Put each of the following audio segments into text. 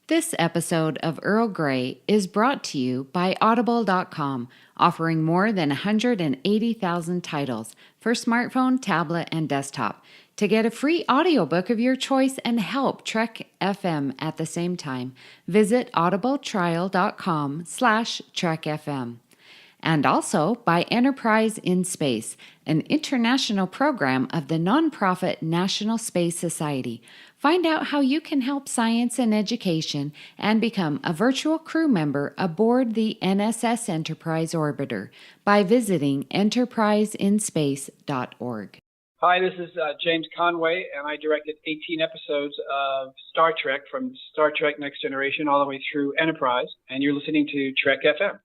This episode of Earl Grey is brought to you by Audible.com, offering more than 180,000 titles for smartphone, tablet, and desktop. To get a free audiobook of your choice and help Trek FM at the same time, visit audibletrial.com/trekfm. And also by Enterprise in Space, an international program of the nonprofit National Space Society. Find out how you can help science and education and become a virtual crew member aboard the NSS Enterprise Orbiter by visiting enterpriseinspace.org. Hi, this is James Conway, and I directed 18 episodes of Star Trek from Star Trek Next Generation all the way through Enterprise, and you're listening to Trek FM.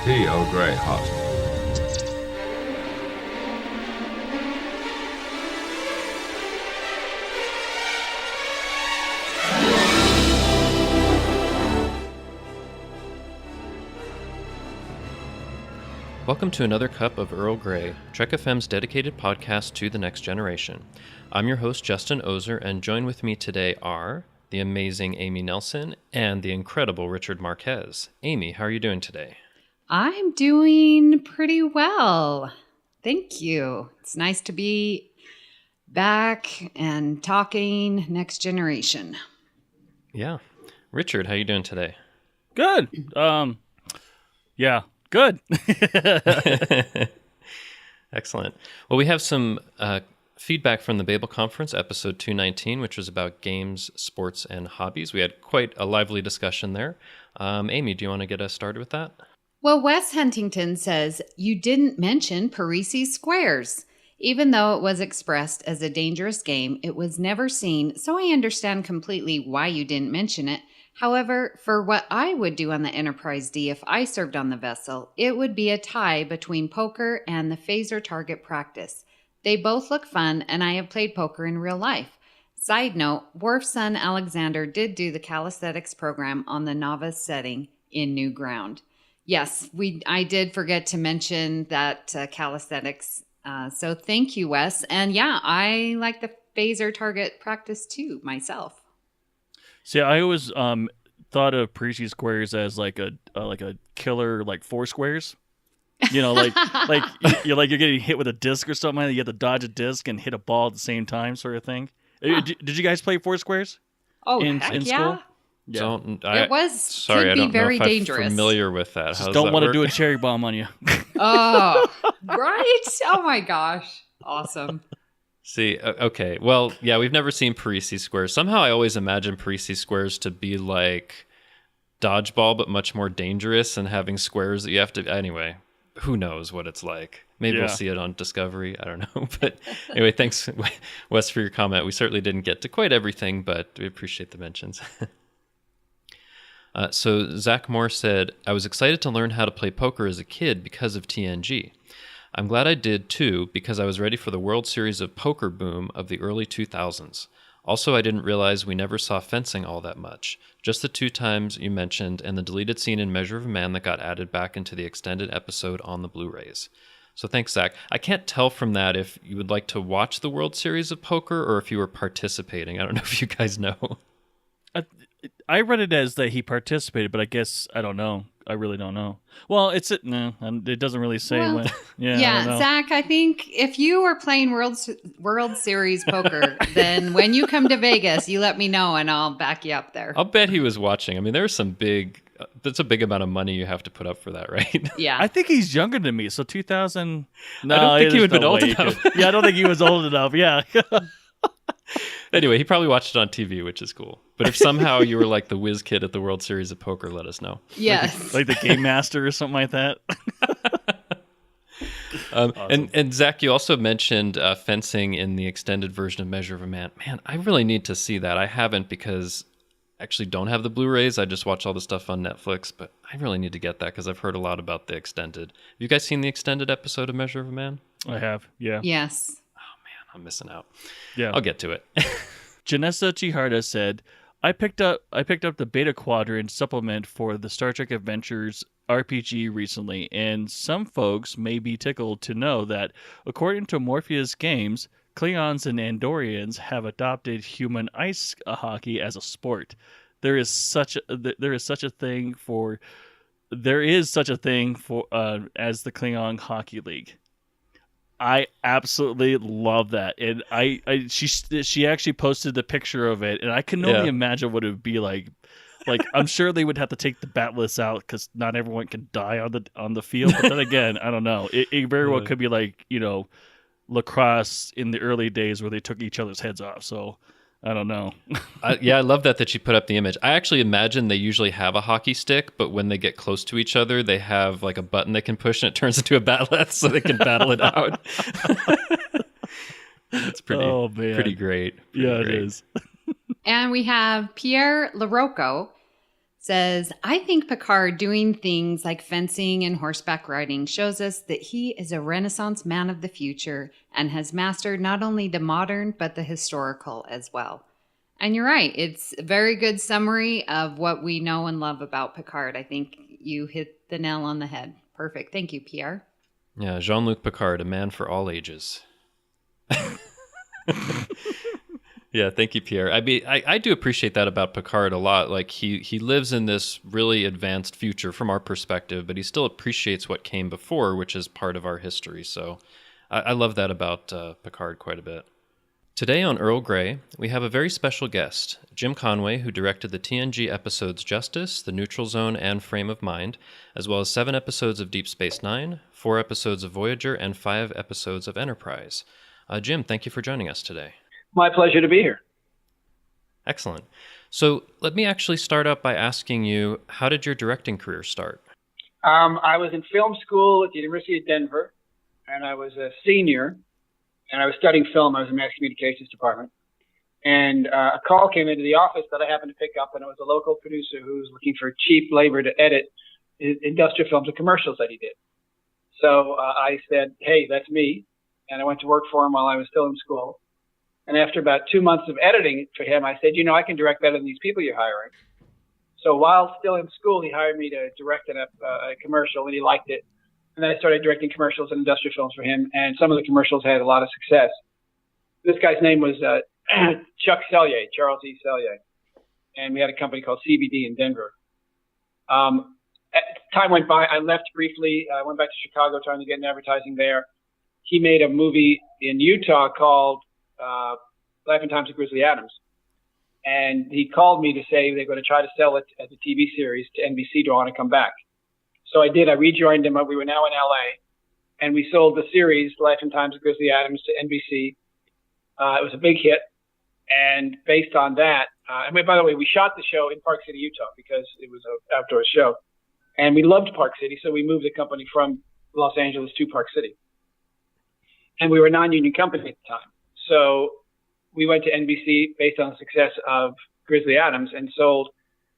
Earl Grey hot. Welcome to another cup of Earl Grey, Trek FM's dedicated podcast to the next generation. I'm your host, Justin Ozer, and join with me today are the amazing Amy Nelson and the incredible Richard Marquez. Amy, how are you doing today? I'm doing pretty well. Thank you. It's nice to be back and talking Next Generation. Yeah. Richard, how are you doing today? Good. Yeah, good. Excellent. Well, we have some feedback from the Babel Conference, episode 219, which was about games, sports, and hobbies. We had quite a lively discussion there. Amy, do you want to get us started with that? Well, Wes Huntington says, you didn't mention Parrises Squares. Even though it was expressed as a dangerous game, it was never seen, so I understand completely why you didn't mention it. However, for what I would do on the Enterprise D if I served on the vessel, it would be a tie between poker and the phaser target practice. They both look fun, and I have played poker in real life. Side note, Worf's son Alexander did do the calisthenics program on the novice setting in New Ground. Yes, I did forget to mention that calisthenics. So thank you, Wes. And yeah, I like the phaser target practice too, myself. See, I always thought of Parrises Squares as like a killer, like four squares. You know, like you're getting hit with a disc or something. You have to dodge a disc and hit a ball at the same time, sort of thing. Huh. Did you guys play four squares? Oh, heck yeah. School? Yeah. It could be very dangerous. I'm familiar with that. Just don't want to do a cherry bomb on you. Oh, right? Oh my gosh. Awesome. See, okay. Well, yeah, we've never seen Parrises Squares. Somehow I always imagine Parrises Squares to be like dodgeball, but much more dangerous and having squares that you have to... Anyway, who knows what it's like. Maybe we'll see it on Discovery. I don't know. But anyway, thanks, Wes, for your comment. We certainly didn't get to quite everything, but we appreciate the mentions. So Zach Moore said, I was excited to learn how to play poker as a kid because of TNG. I'm glad I did too, because I was ready for the World Series of Poker boom of the early 2000s. Also, I didn't realize we never saw fencing all that much. Just the 2 times you mentioned and the deleted scene in Measure of a Man that got added back into the extended episode on the Blu-rays. So thanks, Zach. I can't tell from that if you would like to watch the World Series of Poker or if you were participating. I don't know if you guys know. I read it as that he participated, but I guess I don't know. I really don't know. Well, it doesn't really say when. Yeah, Zach, I think if you were playing World Series poker, then when you come to Vegas, you let me know and I'll back you up there. I'll bet he was watching. I mean, there's some that's a big amount of money you have to put up for that, right? Yeah. I think he's younger than me, so 2000. No, I don't think he would have been old enough. Yeah, I don't think he was old enough. Yeah. Anyway, he probably watched it on TV, which is cool. But if somehow you were like the whiz kid at the World Series of Poker, let us know. Yes. Like the Game Master or something like that. Awesome. And Zach, you also mentioned fencing in the extended version of Measure of a Man. Man, I really need to see that. I haven't because I actually don't have the Blu-rays. I just watch all the stuff on Netflix. But I really need to get that because I've heard a lot about the extended. Have you guys seen the extended episode of Measure of a Man? I have, yeah. Yes. I'm missing out. Yeah. I'll get to it. Janessa Chiharda said, I picked up the Beta Quadrant supplement for the Star Trek Adventures RPG recently, and some folks may be tickled to know that according to Morpheus Games, Klingons and Andorians have adopted human ice hockey as a sport. There is such a thing for as the Klingon Hockey League. I absolutely love that, and she actually posted the picture of it, and I can only imagine what it would be like. Like, I'm sure they would have to take the batless out because not everyone can die on the field. But then again, I don't know. It very well could be like, lacrosse in the early days where they took each other's heads off. So I don't know. I love that she put up the image. I actually imagine they usually have a hockey stick, but when they get close to each other, they have like a button they can push and it turns into a batleth so they can battle it out. It's pretty great. It is. And we have Pierre LaRocco says, I think Picard doing things like fencing and horseback riding shows us that he is a Renaissance man of the future and has mastered not only the modern, but the historical as well. And you're right. It's a very good summary of what we know and love about Picard. I think you hit the nail on the head. Perfect. Thank you, Pierre. Yeah, Jean-Luc Picard, a man for all ages. Yeah, thank you, Pierre. I do appreciate that about Picard a lot. Like he lives in this really advanced future from our perspective, but he still appreciates what came before, which is part of our history. So I love that about Picard quite a bit. Today on Earl Grey, we have a very special guest, Jim Conway, who directed the TNG episodes Justice, The Neutral Zone, and Frame of Mind, as well as 7 episodes of Deep Space Nine, 4 episodes of Voyager, and 5 episodes of Enterprise. Jim, thank you for joining us today. My pleasure to be here. Excellent. So let me actually start up by asking you, how did your directing career start? I was in film school at the University of Denver, and I was a senior, and I was studying film. I was in mass communications department. And a call came into the office that I happened to pick up, and it was a local producer who was looking for cheap labor to edit industrial films and commercials that he did. So I said, hey, that's me. And I went to work for him while I was still in school. And after about 2 months of editing for him, I said, I can direct better than these people you're hiring. So while still in school, he hired me to direct a commercial, and he liked it. And then I started directing commercials and industrial films for him, and some of the commercials had a lot of success. This guy's name was Chuck Selye, Charles E. Selye. And we had a company called CBD in Denver. Time went by. I left briefly. I went back to Chicago trying to get in advertising there. He made a movie in Utah called Life and Times of Grizzly Adams. And he called me to say they're going to try to sell it as a TV series to NBC. Do I want to come back? So I did. I rejoined him. We were now in LA, and we sold the series Life and Times of Grizzly Adams to NBC. It was a big hit. And based on that, by the way, we shot the show in Park City, Utah, because it was an outdoor show. And we loved Park City, so we moved the company from Los Angeles to Park City. And we were a non-union company at the time. So we went to NBC based on the success of Grizzly Adams and sold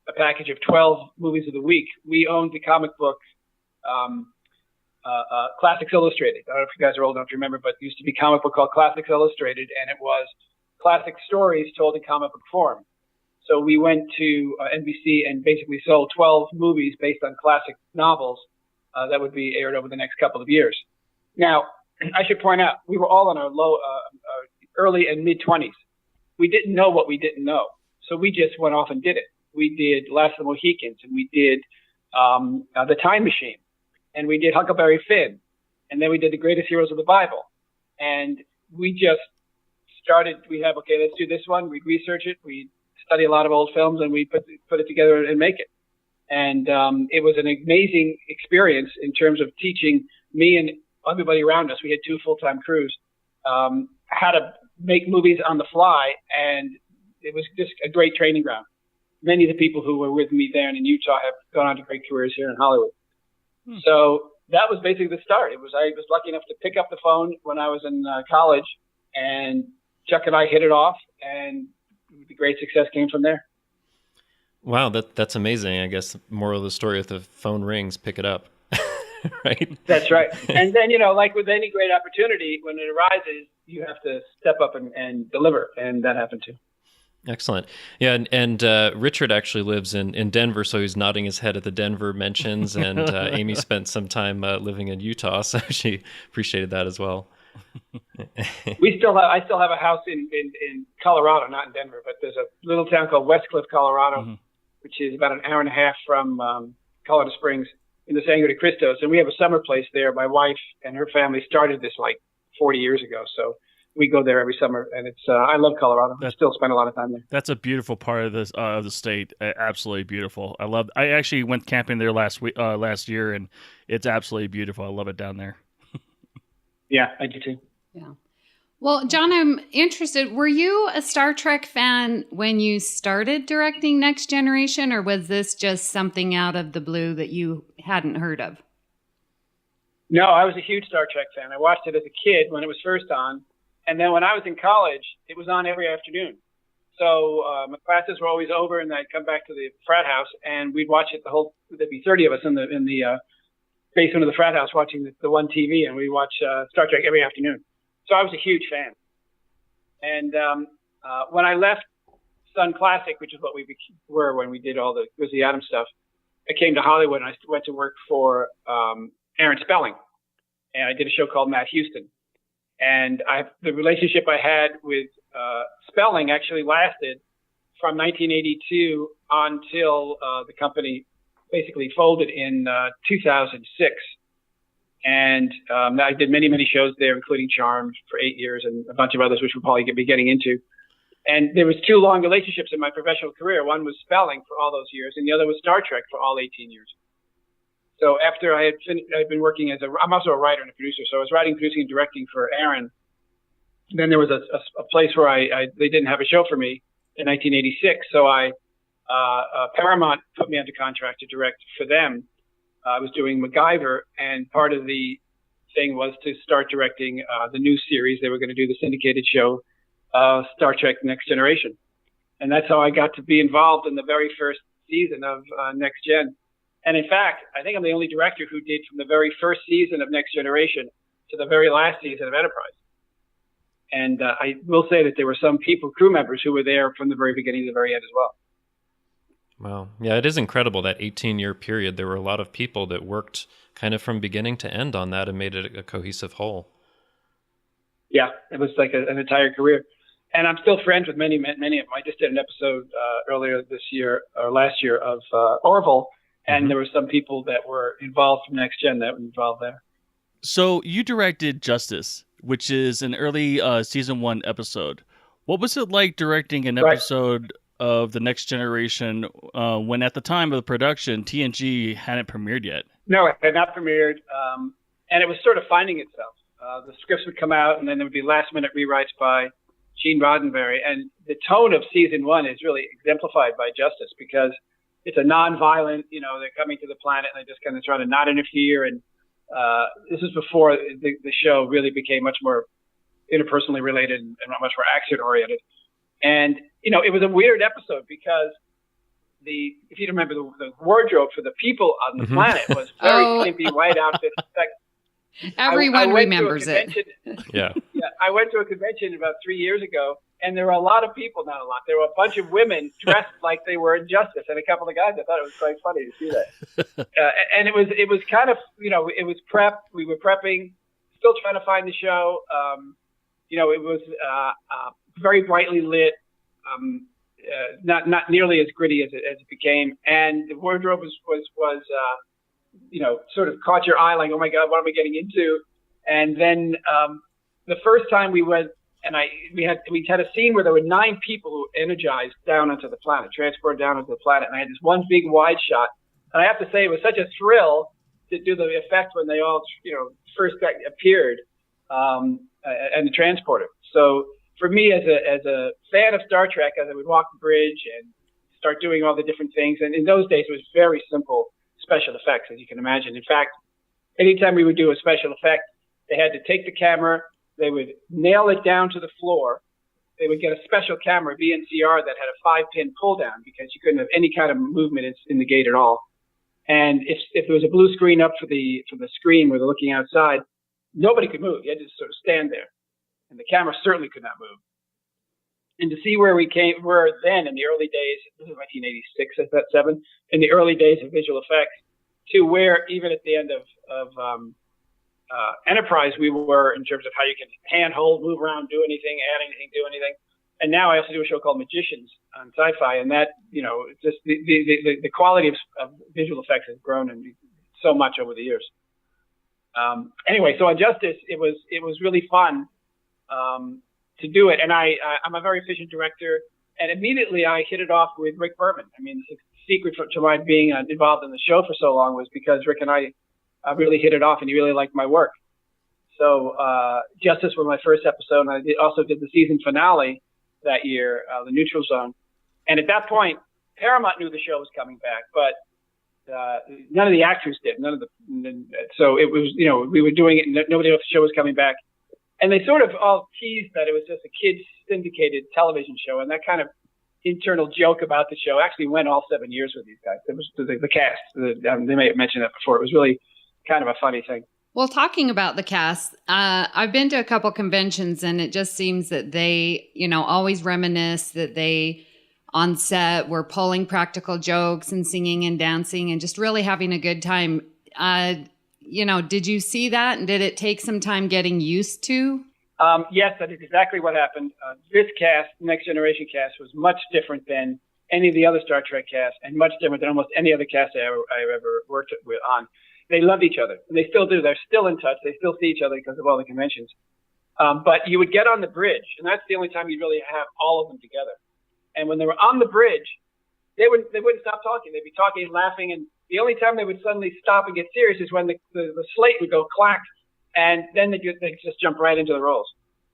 a package of 12 movies of the week. We owned the comic book Classics Illustrated. I don't know if you guys are old enough to remember, but it used to be a comic book called Classics Illustrated, and it was classic stories told in comic book form. So we went to NBC and basically sold 12 movies based on classic novels that would be aired over the next couple of years. Now, I should point out, we were all in our early and mid-20s. We didn't know what we didn't know. So we just went off and did it. We did Last of the Mohicans, and we did The Time Machine, and we did Huckleberry Finn, and then we did The Greatest Heroes of the Bible. And we just started, let's do this one. We'd research it. We'd study a lot of old films, and we put it together and make it. And it was an amazing experience in terms of teaching me and everybody around us. We had 2 full-time crews, how to make movies on the fly, and it was just a great training ground. Many of the people who were with me there in Utah have gone on to great careers here in Hollywood. So that was basically the start. I was lucky enough to pick up the phone when I was in college, and Chuck and I hit it off, and the great success came from there. Wow, that's amazing. I guess the moral of the story, if the phone rings, pick it up. Right? That's right. And then, like with any great opportunity, when it arises, you have to step up and deliver. And that happened too. Excellent. Yeah, and Richard actually lives in Denver, so he's nodding his head at the Denver mentions. And Amy spent some time living in Utah, so she appreciated that as well. I still have a house in Colorado, not in Denver, but there's a little town called Westcliff, Colorado, which is about an hour and a half from Colorado Springs in the Sangre de Cristos. And we have a summer place there. My wife and her family started this like 40 years ago. So we go there every summer, and it's I love Colorado. I still spend a lot of time there. That's a beautiful part of this of the state. Absolutely beautiful. I actually went camping there last year, and it's absolutely beautiful. I love it down there. Yeah, I do too. Yeah. Well, John, I'm interested. Were you a Star Trek fan when you started directing Next Generation, or was this just something out of the blue that you hadn't heard of? No, I was a huge Star Trek fan. I watched it as a kid when it was first on. And then when I was in college, it was on every afternoon. So my classes were always over, and I'd come back to the frat house, and we'd watch it there'd be 30 of us in the basement of the frat house watching the one TV, and we'd watch Star Trek every afternoon. So I was a huge fan. And when I left Sun Classic, which is what we were when we did all the Grizzly Adams stuff, I came to Hollywood, and I went to work for Aaron Spelling. And I did a show called Matt Houston. And the relationship I had with Spelling actually lasted from 1982 until the company basically folded in 2006. And I did many, many shows there, including Charmed for 8 years and a bunch of others, which we'll probably be getting into. And there was two long relationships in my professional career. One was Spelling for all those years, and the other was Star Trek for all 18 years. So after I'd been working I'm also a writer and a producer. So I was writing, producing, and directing for Aaron. Then there was a place where they didn't have a show for me in 1986. So Paramount put me under contract to direct for them. I was doing MacGyver, and part of the thing was to start directing the new series. They were going to do the syndicated show, Star Trek Next Generation. And that's how I got to be involved in the very first season of Next Gen. And in fact, I think I'm the only director who did from the very first season of Next Generation to the very last season of Enterprise. And I will say that there were some crew members who were there from the very beginning to the very end as well. Wow. Yeah, it is incredible, that 18-year period. There were a lot of people that worked kind of from beginning to end on that and made it a cohesive whole. Yeah, it was like an entire career. And I'm still friends with many of them. I just did an episode earlier this year or last year of Orville. And there were some people that were involved from Next Gen that were involved there. So you directed Justice, which is an early season 1 episode. What was it like directing an episode of The Next Generation when at the time of the production, TNG hadn't premiered yet? No, it had not premiered. And it was sort of finding itself. The scripts would come out, and then there would be last-minute rewrites by Gene Roddenberry. And the tone of season 1 is really exemplified by Justice, because it's a non-violent, they're coming to the planet and they just kind of try to not interfere. And this is before the show really became much more interpersonally related and much more action-oriented. And, it was a weird episode because if you remember, the wardrobe for the people on the planet was very skimpy white outfits. In fact, everyone remembers it. Yeah. I went to a convention about 3 years ago, and there were a lot of people, not a lot. There were a bunch of women dressed like they were in Justice, and a couple of guys. I thought it was quite funny to see that. And it was kind of, it was prep. We were prepping, still trying to find the show. It was very brightly lit, not nearly as gritty as it became. And the wardrobe was sort of caught your eye, like, oh my God, what am I getting into? And then the first time we went, and we had a scene where there were 9 people who energized down onto the planet, transported down onto the planet. And I had this one big wide shot. And I have to say, it was such a thrill to do the effect when they all, first appeared and the transporter. So for me, as a fan of Star Trek, as I would walk the bridge and start doing all the different things, and in those days, it was very simple special effects, as you can imagine. In fact, anytime we would do a special effect, they had to take the camera, they would nail it down to the floor. They would get a special camera, VNCR, that had a 5-pin pull down because you couldn't have any kind of movement in the gate at all. And if there was a blue screen up for the screen where they're looking outside, nobody could move. You had to just sort of stand there. And the camera certainly could not move. and to see where we were then in the early days. This is 1986, is that 7? In the early days of visual effects, to where even at the end of Enterprise we were in terms of how you can handhold, move around, do anything, add anything, do anything. And now I also do a show called Magicians on Sci-Fi, and that, just the quality of visual effects has grown so much over the years. Anyway, so on Justice, it was really fun to do it, and I'm a very efficient director, and immediately I hit it off with Rick Berman. I mean, the secret to my being involved in the show for so long was because Rick and I really hit it off, and he really liked my work. So Justice was my first episode, and I also did the season finale that year, The Neutral Zone. And at that point, Paramount knew the show was coming back, but none of the actors did. So it was, we were doing it, and nobody else the show was coming back. And they sort of all teased that it was just a kids syndicated television show, and that kind of internal joke about the show actually went all 7 years with these guys. It was the cast. They may have mentioned that before. It was really kind of a funny thing. Well, talking about the cast, I've been to a couple conventions, and it just seems that they, always reminisce that they on set were pulling practical jokes and singing and dancing and just really having a good time. Did you see that, and did it take some time getting used to? Yes, that is exactly what happened. This cast, Next Generation cast, was much different than any of the other Star Trek casts, and much different than almost any other cast I ever worked on. They loved each other, and they still do. They're still in touch. They still see each other because of all the conventions. But you would get on the bridge, and that's the only time you really have all of them together. And when they were on the bridge, they wouldn't stop talking. They'd be talking and laughing, and the only time they would suddenly stop and get serious is when the slate would go clack, and then they'd just jump right into the roles.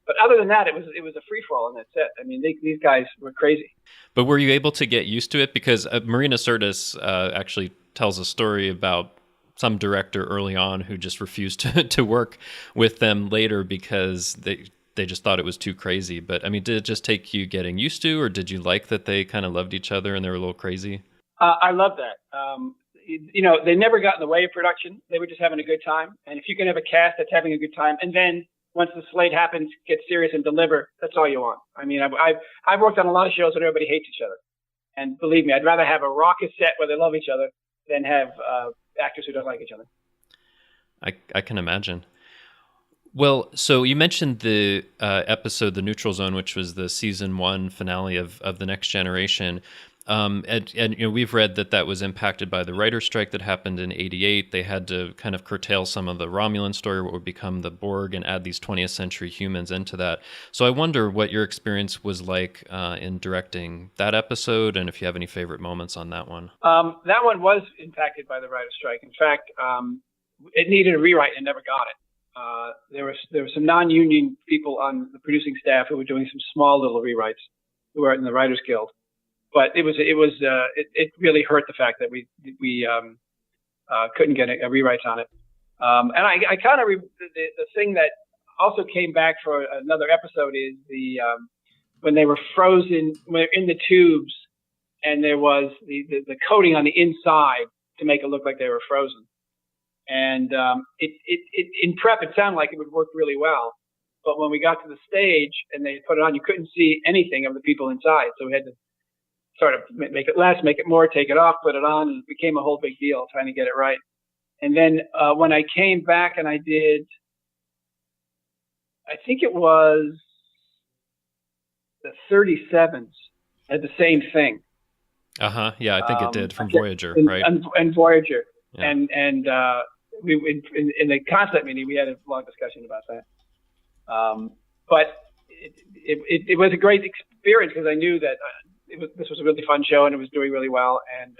But other than that, it was a free for all on that set. I mean, these guys were crazy. But were you able to get used to it? Because Marina Sirtis actually tells a story about some director early on who just refused to work with them later because they just thought it was too crazy. But I mean, did it just take you getting used to, or did you like that they kind of loved each other and they were a little crazy? I love that. They never got in the way of production. They were just having a good time. And if you can have a cast that's having a good time, and then once the slate happens, get serious and deliver, that's all you want. I mean, I've worked on a lot of shows where everybody hates each other. And believe me, I'd rather have a raucous set where they love each other than have actors who don't like each other. I can imagine. Well, so you mentioned the episode, The Neutral Zone, which was the season 1 finale of The Next Generation. And we've read that was impacted by the writer's strike that happened in '88. They had to kind of curtail some of the Romulan story, what would become the Borg, and add these 20th century humans into that. So I wonder what your experience was like in directing that episode, and if you have any favorite moments on that one. That one was impacted by the writer's strike. In fact, it needed a rewrite and never got it. There were some non-union people on the producing staff who were doing some small little rewrites who were in the Writers Guild. But it really hurt the fact that we couldn't get a rewrite on it. And I kind of the thing that also came back for another episode is when they were frozen, when in the tubes, and there was the coating on the inside to make it look like they were frozen. And it in prep it sounded like it would work really well, but when we got to the stage and they put it on, you couldn't see anything of the people inside, so we had to sort of make it less, make it more, take it off, put it on, and it became a whole big deal trying to get it right. And then when I came back and I did, I think it was the 37s, had the same thing. Yeah, I think it did from Voyager, right? And Voyager, yeah. and we in the concept meeting we had a long discussion about that. But it was a great experience because I knew that this was a really fun show and it was doing really well, and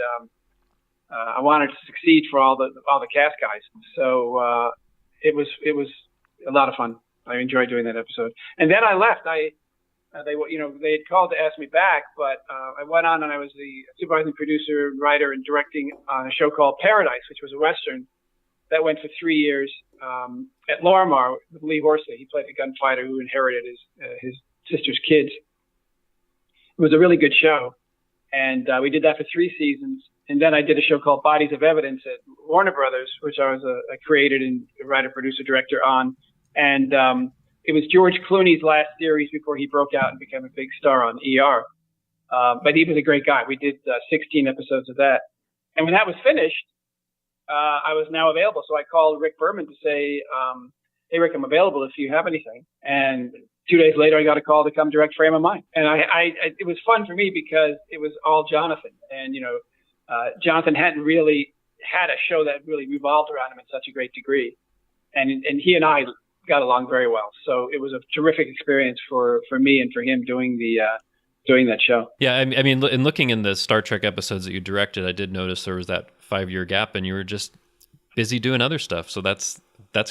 I wanted to succeed for all the cast guys. So it was a lot of fun. I enjoyed doing that episode. And then I left. They had called to ask me back, but I went on and I was the supervising producer, writer, and directing on a show called Paradise, which was a Western that went for 3 years at Lorimar with Lee Horsley. He played a gunfighter who inherited his sister's kids. It was a really good show, and we did that for 3 seasons. And then I did a show called Bodies of Evidence at Warner Brothers, which I was a created and writer, producer, director on. And it was George Clooney's last series before he broke out and became a big star on ER. But he was a great guy. We did 16 episodes of that. And when that was finished, I was now available. So I called Rick Berman to say, hey, Rick, I'm available if you have anything. And 2 days later, I got a call to come direct Frame of Mind. And it was fun for me because it was all Jonathan. And, Jonathan hadn't really had a show that really revolved around him in such a great degree. And he and I got along very well. So it was a terrific experience for me and for him doing that show. Yeah, I mean, in looking in the Star Trek episodes that you directed, I did notice there was that 5-year gap, and you were just busy doing other stuff. So that's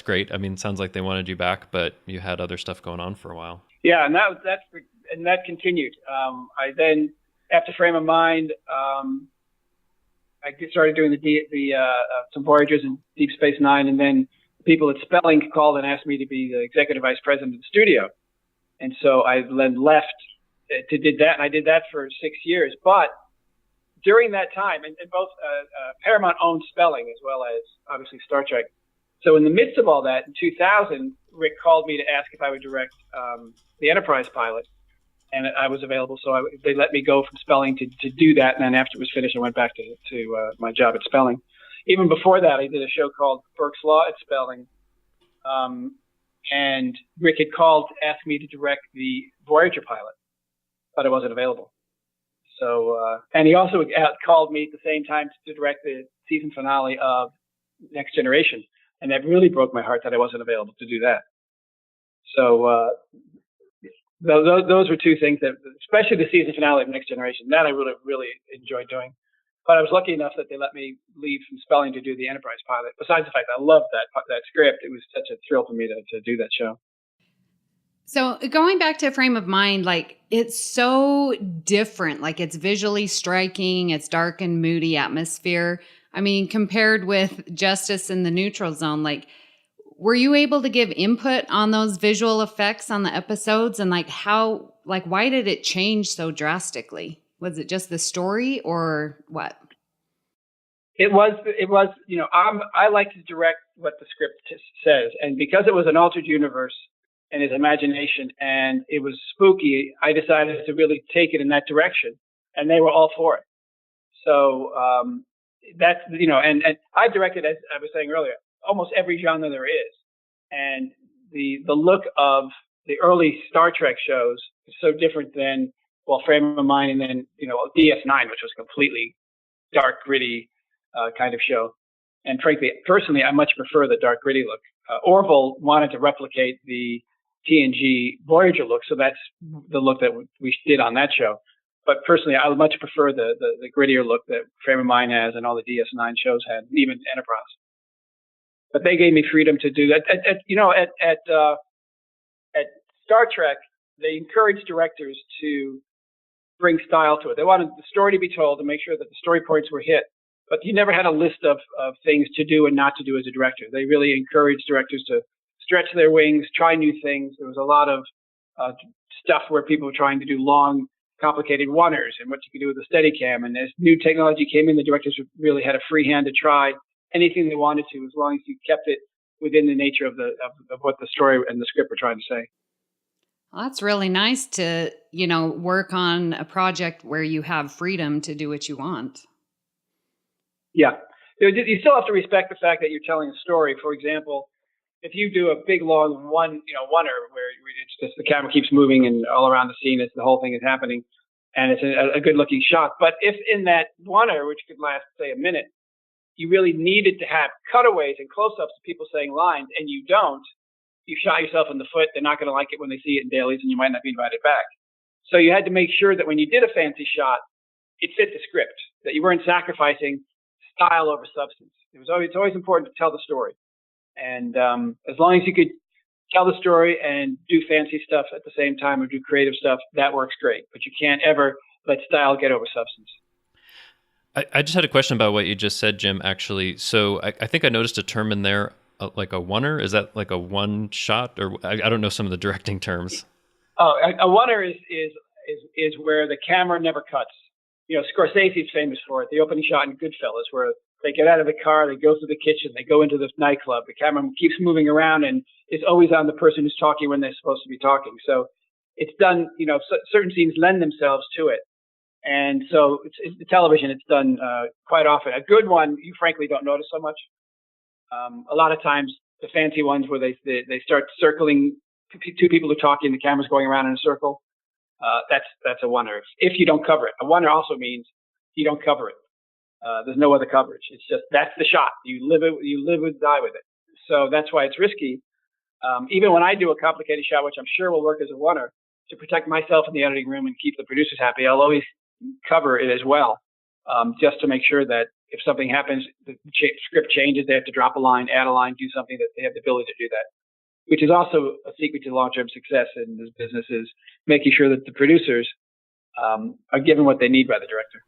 great. I mean, it sounds like they wanted you back, but you had other stuff going on for a while. Yeah, and that continued. I then, after Frame of Mind, I started doing some Voyagers in Deep Space Nine, and then people at Spelling called and asked me to be the executive vice president of the studio, and so I then left did that, and I did that for 6 years. But during that time, and both Paramount owned Spelling as well as obviously Star Trek. So in the midst of all that, in 2000, Rick called me to ask if I would direct the Enterprise pilot, and I was available. So they let me go from Spelling to do that, and then after it was finished, I went back to my job at Spelling. Even before that, I did a show called Burke's Law at Spelling, and Rick had called to ask me to direct the Voyager pilot, but I wasn't available. So, and he also called me at the same time to direct the season finale of Next Generation. And that really broke my heart that I wasn't available to do that. So, those were two things that, especially the season finale of Next Generation, that I really, really enjoyed doing. But I was lucky enough that they let me leave from Spelling to do the Enterprise pilot. Besides the fact I loved that script, it was such a thrill for me to do that show. So going back to Frame of Mind, like it's so different. Like it's visually striking. It's dark and moody atmosphere. I mean, compared with Justice in the Neutral Zone, like were you able to give input on those visual effects on the episodes, and why did it change so drastically? Was it just the story or what? It was, I like to direct what the script says. And because it was an altered universe and his imagination and it was spooky, I decided to really take it in that direction, and they were all for it. So, that's, and I've directed, as I was saying earlier, almost every genre there is. And the look of the early Star Trek shows is so different than, Frame of Mind, and then, DS9, which was completely dark, gritty kind of show. And frankly, personally, I much prefer the dark, gritty look. Orville wanted to replicate the TNG Voyager look, so that's the look that we did on that show. But personally, I would much prefer the grittier look that Frame of Mind has and all the DS9 shows had, even Enterprise. But they gave me freedom to do that. At Star Trek, they encouraged directors to bring style to it. They wanted the story to be told to make sure that the story points were hit. But you never had a list of things to do and not to do as a director. They really encouraged directors to stretch their wings, try new things. There was a lot of stuff where people were trying to do long, complicated one-ers and what you could do with a Steadicam. And as new technology came in, the directors really had a free hand to try anything they wanted to, as long as you kept it within the nature of what the story and the script were trying to say. Well, that's really nice to, work on a project where you have freedom to do what you want. Yeah. You still have to respect the fact that you're telling a story. For example, if you do a big, long one-er where it's just the camera keeps moving and all around the scene, the whole thing is happening, and it's a good-looking shot. But if in that one-er, which could last, say, a minute, you really needed to have cutaways and close-ups of people saying lines, and you don't, you shot yourself in the foot. They're not going to like it when they see it in dailies, and you might not be invited back. So you had to make sure that when you did a fancy shot, it fit the script, that you weren't sacrificing style over substance. It's always important to tell the story. And as long as you could tell the story and do fancy stuff at the same time or do creative stuff, that works great. But you can't ever let style get over substance. I just had a question about what you just said, Jim, actually. So I think I noticed a term in there, like a one-er. Is that like a one shot? Or I don't know some of the directing terms. Oh, a one-er is where the camera never cuts. Scorsese's famous for it. The opening shot in Goodfellas, where They get out of the car, they go through the kitchen, they go into the nightclub. The camera keeps moving around and is always on the person who's talking when they're supposed to be talking. So it's done, certain scenes lend themselves to it. And so it's the television, it's done quite often. A good one, you frankly don't notice so much. A lot of times, the fancy ones where they start circling, two people are talking, the camera's going around in a circle. That's a wonder. If you don't cover it, a wonder also means you don't cover it. There's no other coverage. It's just that's the shot. You live and die with it. So that's why it's risky. Even when I do a complicated shot, which I'm sure will work as a wonder, to protect myself in the editing room and keep the producers happy, I'll always cover it as well, just to make sure that if something happens, the script changes, they have to drop a line, add a line, do something, that they have the ability to do that, which is also a secret to long-term success in this business, is making sure that the producers are given what they need by the director.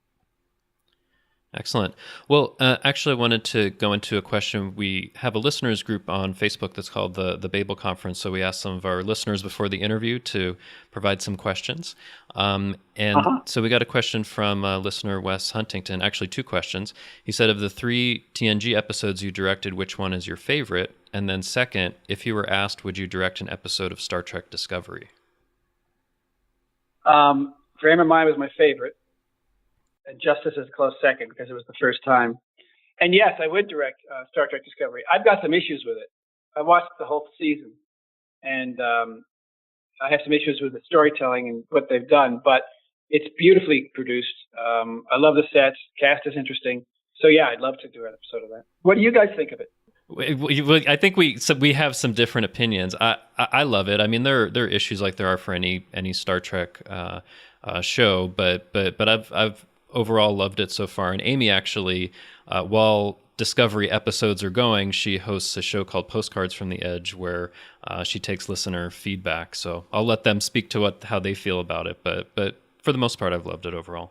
Excellent. Well, actually, I wanted to go into a question. We have a listeners group on Facebook that's called the Babel Conference. So we asked some of our listeners before the interview to provide some questions. So we got a question from listener Wes Huntington, actually 2 questions. He said, of the 3 TNG episodes you directed, which one is your favorite? And then second, if you were asked, would you direct an episode of Star Trek Discovery? Frame of Mind was my favorite. And Justice is a close second because it was the first time. And yes, I would direct Star Trek Discovery. I've got some issues with it. I watched the whole season, and I have some issues with the storytelling and what they've done, but it's beautifully produced. I love the sets. Cast is interesting. So yeah, I'd love to do an episode of that. What do you guys think of it? I think we have some different opinions. I love it. I mean, there are issues like there are for any Star Trek show, but I've overall loved it so far. And Amy actually, while Discovery episodes are going, she hosts a show called Postcards from the Edge, where she takes listener feedback. So I'll let them speak to how they feel about it. But for the most part, I've loved it overall.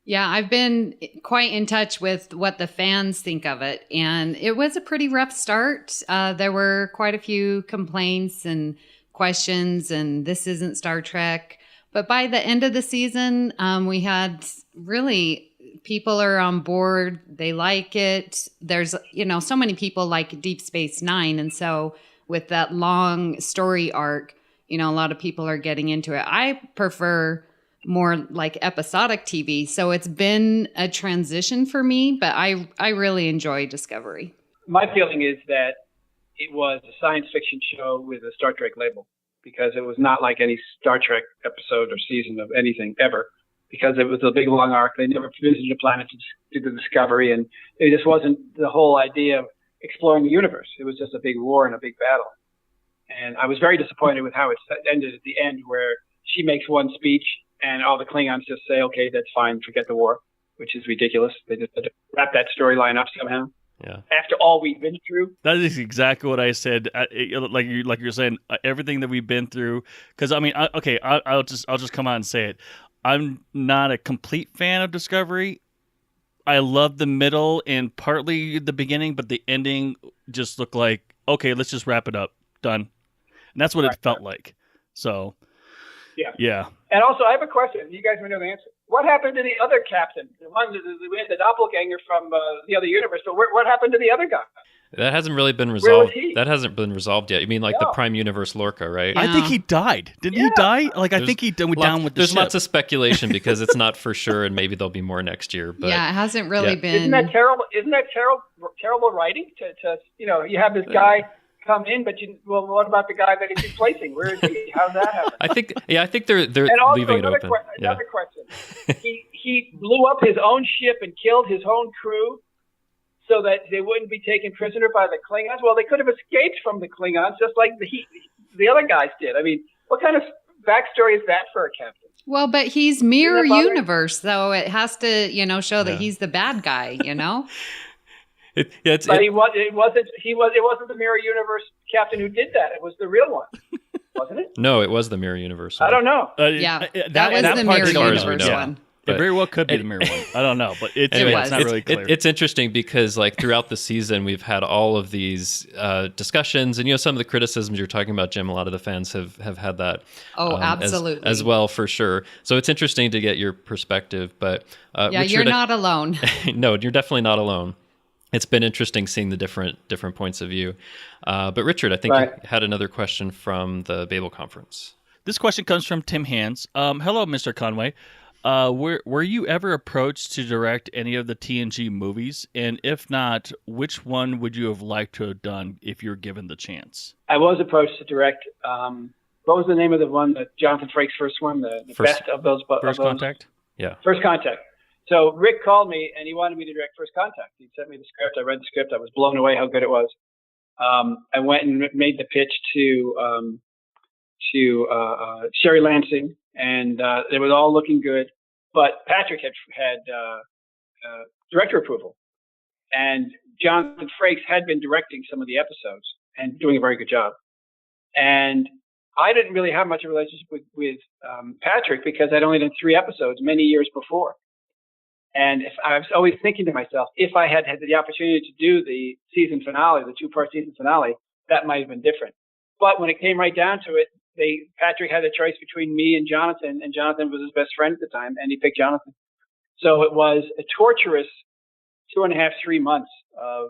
Yeah, I've been quite in touch with what the fans think of it, and it was a pretty rough start. There were quite a few complaints and questions, and this isn't Star Trek. But by the end of the season, we had really, people are on board. They like it. There's, so many people like Deep Space Nine. And so with that long story arc, a lot of people are getting into it. I prefer more like episodic TV. So it's been a transition for me, but I really enjoy Discovery. My feeling is that it was a science fiction show with a Star Trek label, because it was not like any Star Trek episode or season of anything ever, because it was a big long arc. They never visited a planet to do the discovery, and it just wasn't the whole idea of exploring the universe. It was just a big war and a big battle. And I was very disappointed with how it ended at the end, where she makes one speech and all the Klingons just say, okay, that's fine, forget the war, which is ridiculous. They just had to wrap that storyline up somehow. Yeah. After all we've been through. That is exactly what I said. Like you're saying, everything that we've been through. Because I'll just come out and say it. I'm not a complete fan of Discovery. I love the middle and partly the beginning, but the ending just looked like, okay, let's just wrap it up, done. And that's what it felt like. So, yeah. And also, I have a question. You guys may know the answer. What happened to the other captain? The one, we had the doppelganger from the other universe, but what happened to the other guy? That hasn't really been resolved. Where was he? That hasn't been resolved yet. You mean like the Prime Universe Lorca, right? I think he died. Didn't he die? Like, I think he went down with the There's ship. lots of speculation because it's not for sure, and maybe there'll be more next year. But yeah, it hasn't really been. Isn't that terrible? Isn't that terrible writing? To you have this guy come in, but what about the guy that he's replacing? Where is he? How's that happen? I think they're and also, leaving it open. Another question. He blew up his own ship and killed his own crew so that they wouldn't be taken prisoner by the Klingons. Well, they could have escaped from the Klingons just like the other guys did. I mean, what kind of backstory is that for a captain? Well, but he's mirror universe, though. It has to, show that he's the bad guy, It wasn't the mirror universe captain who did that. It was the real one, wasn't it? No, it was the mirror universe. I don't know. That was the mirror universe one. It very well could be the mirror one. I don't know, but it's not really clear. It's interesting because throughout the season, we've had all of these discussions, and some of the criticisms you're talking about, Jim, a lot of the fans have had that. Oh, absolutely. As well, for sure. So it's interesting to get your perspective. But you're not alone. No, you're definitely not alone. it's been interesting seeing the different points of view. But Richard, I think Right. you had another question from the Babel conference. This question comes from Tim Hans. Hello, Mr. Conway. Were you ever approached to direct any of the TNG movies? And if not, which one would you have liked to have done if you were given the chance? I was approached to direct. What was the name of the one, that Jonathan Frakes' first one, the best of those? First Contact? Yeah. First Contact. So Rick called me and he wanted me to direct First Contact. He sent me the script. I read the script. I was blown away how good it was. I went and made the pitch to Sherry Lansing, and it was all looking good. But Patrick had director approval, and Jonathan Frakes had been directing some of the episodes and doing a very good job. And I didn't really have much of a relationship with Patrick because I'd only done 3 episodes many years before. And I was always thinking to myself, if I had the opportunity to do the season finale, the 2-part season finale, that might have been different. But when it came right down to it, Patrick had a choice between me and Jonathan was his best friend at the time, and he picked Jonathan. So it was a torturous 2.5, 3 months of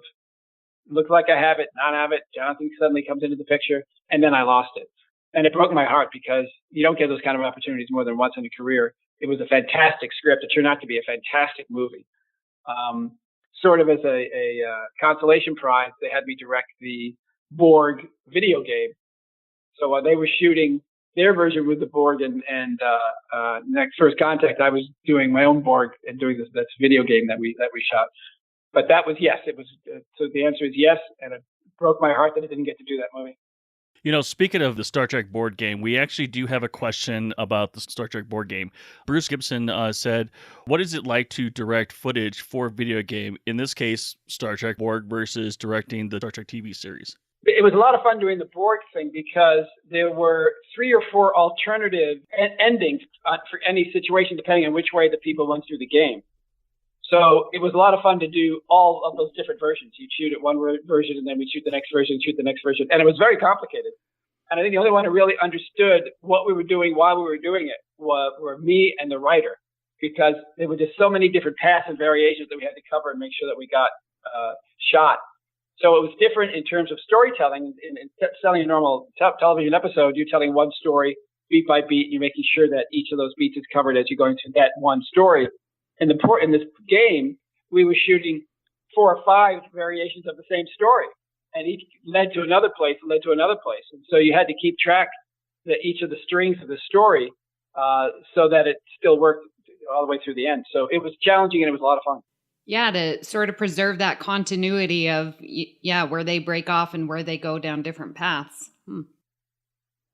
look like I have it, not have it. Jonathan suddenly comes into the picture, and then I lost it. And it broke my heart because you don't get those kind of opportunities more than once in a career. It was a fantastic script. It turned out to be a fantastic movie. Sort of as a consolation prize, they had me direct the Borg video game. So while they were shooting their version with the Borg and next First Contact, I was doing my own Borg and doing this video game that we shot. But that was yes. It was so the answer is yes, and it broke my heart that I didn't get to do that movie. You know, speaking of the Star Trek board game, we actually do have a question about the Star Trek board game. Bruce Gibson said, what is it like to direct footage for a video game, in this case, Star Trek Borg versus directing the Star Trek TV series? It was a lot of fun doing the Borg thing because there were 3 or 4 alternative endings for any situation, depending on which way the people went through the game. So it was a lot of fun to do all of those different versions. You'd shoot at one version, and then we'd shoot the next version, shoot the next version. And it was very complicated. And I think the only one who really understood what we were doing while we were doing it were me and the writer, because there were just so many different paths and variations that we had to cover and make sure that we got shot. So it was different in terms of storytelling. In selling a normal television episode, you're telling one story beat by beat. You're making sure that each of those beats is covered as you're going through that one story. In this game, we were shooting 4 or 5 variations of the same story, and each led to another place, and so you had to keep track of each of the strings of the story so that it still worked all the way through the end. So it was challenging, and it was a lot of fun. Yeah, to sort of preserve that continuity of where they break off and where they go down different paths.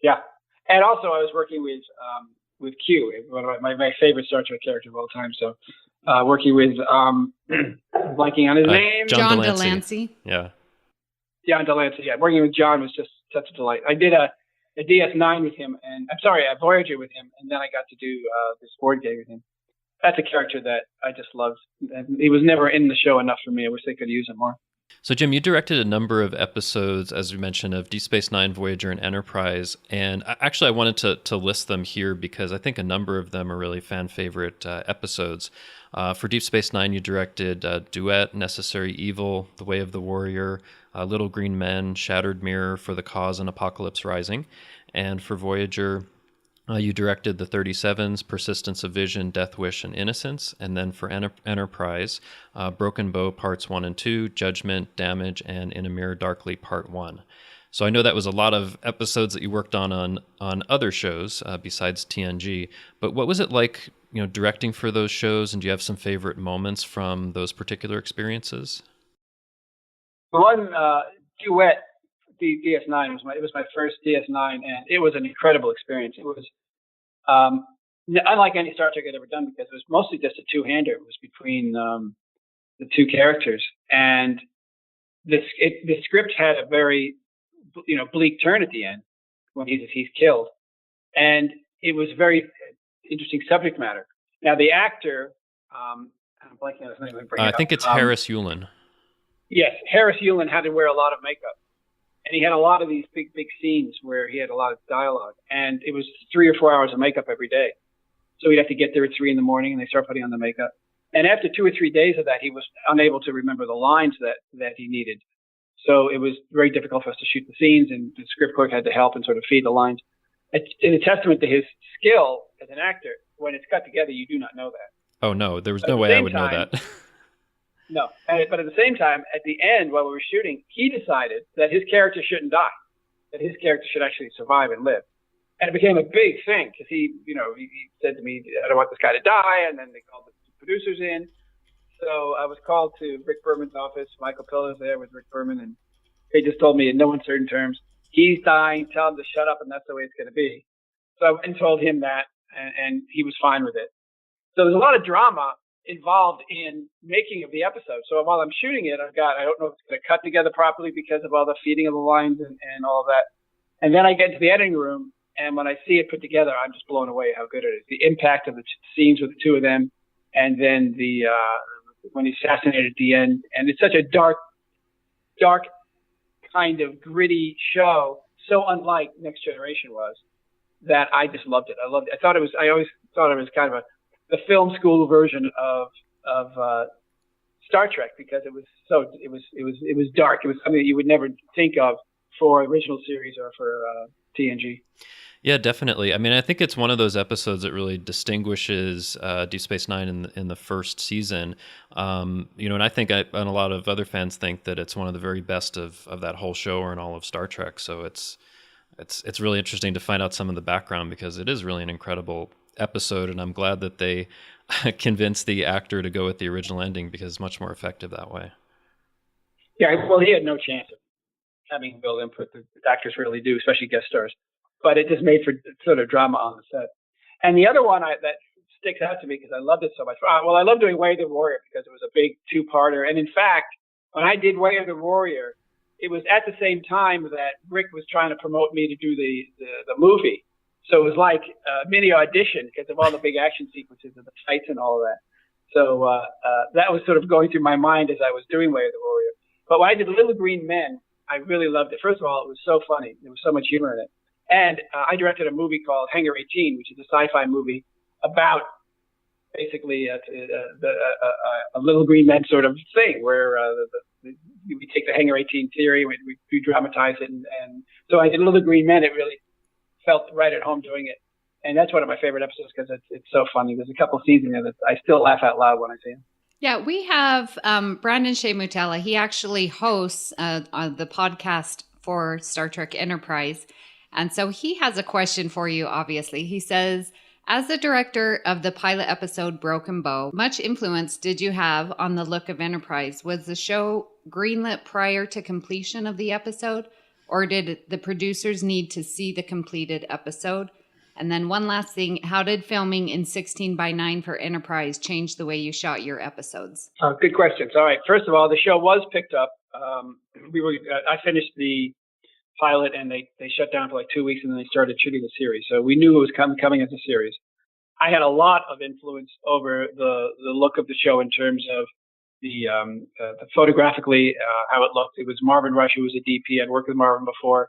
Yeah, and also I was working with Q, one of my favorite Star Trek character of all time. So working with blanking on his name, John Delancey. Yeah, John Delancey. Yeah, working with John was just such a delight. I did a DS9 with him, and a Voyager with him, and then I got to do this board game with him. That's a character that I just loved. And he was never in the show enough for me. I wish they could use him more. So, Jim, you directed a number of episodes, as we mentioned, of Deep Space Nine, Voyager, and Enterprise. And actually, I wanted to list them here because I think a number of them are really fan-favorite episodes. For Deep Space Nine, you directed Duet, Necessary Evil, The Way of the Warrior, Little Green Men, Shattered Mirror, For the Cause, and Apocalypse Rising. And for Voyager, you directed the 37s, Persistence of Vision, Death Wish, and Innocence. And then for Enterprise, Broken Bow Parts 1 and 2, Judgment, Damage, and In a Mirror Darkly Part 1. So I know that was a lot of episodes that you worked on other shows besides TNG. But what was it like, directing for those shows? And do you have some favorite moments from those particular experiences? The one Duet, the DS9 was my first DS9, and it was an incredible experience. It was unlike any Star Trek I'd ever done because it was mostly just a two-hander. It was between the 2 characters, and the script had a very bleak turn at the end when he's killed, and it was very interesting subject matter. Now the actor, I'm blanking on his name. I think it's Harris Yulin. Yes, Harris Yulin had to wear a lot of makeup. And he had a lot of these big scenes where he had a lot of dialogue. And it was 3 or 4 hours of makeup every day. So we'd have to get there at 3 a.m, and they start putting on the makeup. And after 2 or 3 days of that, he was unable to remember the lines that he needed. So it was very difficult for us to shoot the scenes, and the script clerk had to help and sort of feed the lines. It's a testament to his skill as an actor. When it's cut together, you do not know that. Oh, no, there was no way I would know that. No, but at the same time, at the end, while we were shooting, he decided that his character shouldn't die, that his character should actually survive and live. And it became a big thing because he said to me, I don't want this guy to die. And then they called the producers in. So I was called to Rick Berman's office. Michael Piller's there with Rick Berman. And they just told me in no uncertain terms, he's dying, tell him to shut up, and that's the way it's going to be. So I went and told him that, and he was fine with it. So there's a lot of drama involved in making of the episode. So while I'm shooting it, I don't know if it's going to cut together properly because of all the feeding of the lines and all of that. And then I get into the editing room, and when I see it put together, I'm just blown away how good it is. The impact of the scenes with the two of them, and then when he's assassinated at the end. And it's such a dark kind of gritty show, so unlike Next Generation was, that I just loved it. I loved it. I always thought it was kind of the film school version of Star Trek, because it was dark. It was something that you would never think of for original series or for TNG. Yeah, definitely. I mean, I think it's one of those episodes that really distinguishes Deep Space Nine in the first season. And I think and a lot of other fans think that it's one of the very best of that whole show or in all of Star Trek. So it's really interesting to find out some of the background, because it is really an incredible episode, and I'm glad that they convinced the actor to go with the original ending, because it's much more effective that way. Yeah, well, he had no chance of having Bill input. The actors really do, especially guest stars. But it just made for sort of drama on the set. And the other one that sticks out to me because I loved it so much. Well, I love doing Way of the Warrior because it was a big two-parter. And in fact, when I did Way of the Warrior, it was at the same time that Rick was trying to promote me to do the movie. So it was like a mini audition because of all the big action sequences and the fights and all of that. So that was sort of going through my mind as I was doing Way of the Warrior. But when I did Little Green Men, I really loved it. First of all, it was so funny. There was so much humor in it. And I directed a movie called Hangar 18, which is a sci-fi movie about basically a Little Green Men sort of thing, where we take the Hangar 18 theory, we dramatize it. And so I did Little Green Men. It really felt right at home doing it. And that's one of my favorite episodes because it's so funny. There's a couple scenes in there that I still laugh out loud when I see them. Yeah, we have Brandon Shea Mutala. He actually hosts the podcast for Star Trek Enterprise. And so he has a question for you, obviously. He says, as the director of the pilot episode Broken Bow, much influence did you have on the look of Enterprise? Was the show greenlit prior to completion of the episode? Or did the producers need to see the completed episode? And then one last thing, how did filming in 16:9 for Enterprise change the way you shot your episodes? Good questions. All right. First of all, the show was picked up. I finished the pilot and they shut down for like 2 weeks and then they started shooting the series. So we knew it was coming as a series. I had a lot of influence over the look of the show in terms of the photographically, how it looked. It was Marvin Rush, who was a DP. I'd worked with Marvin before.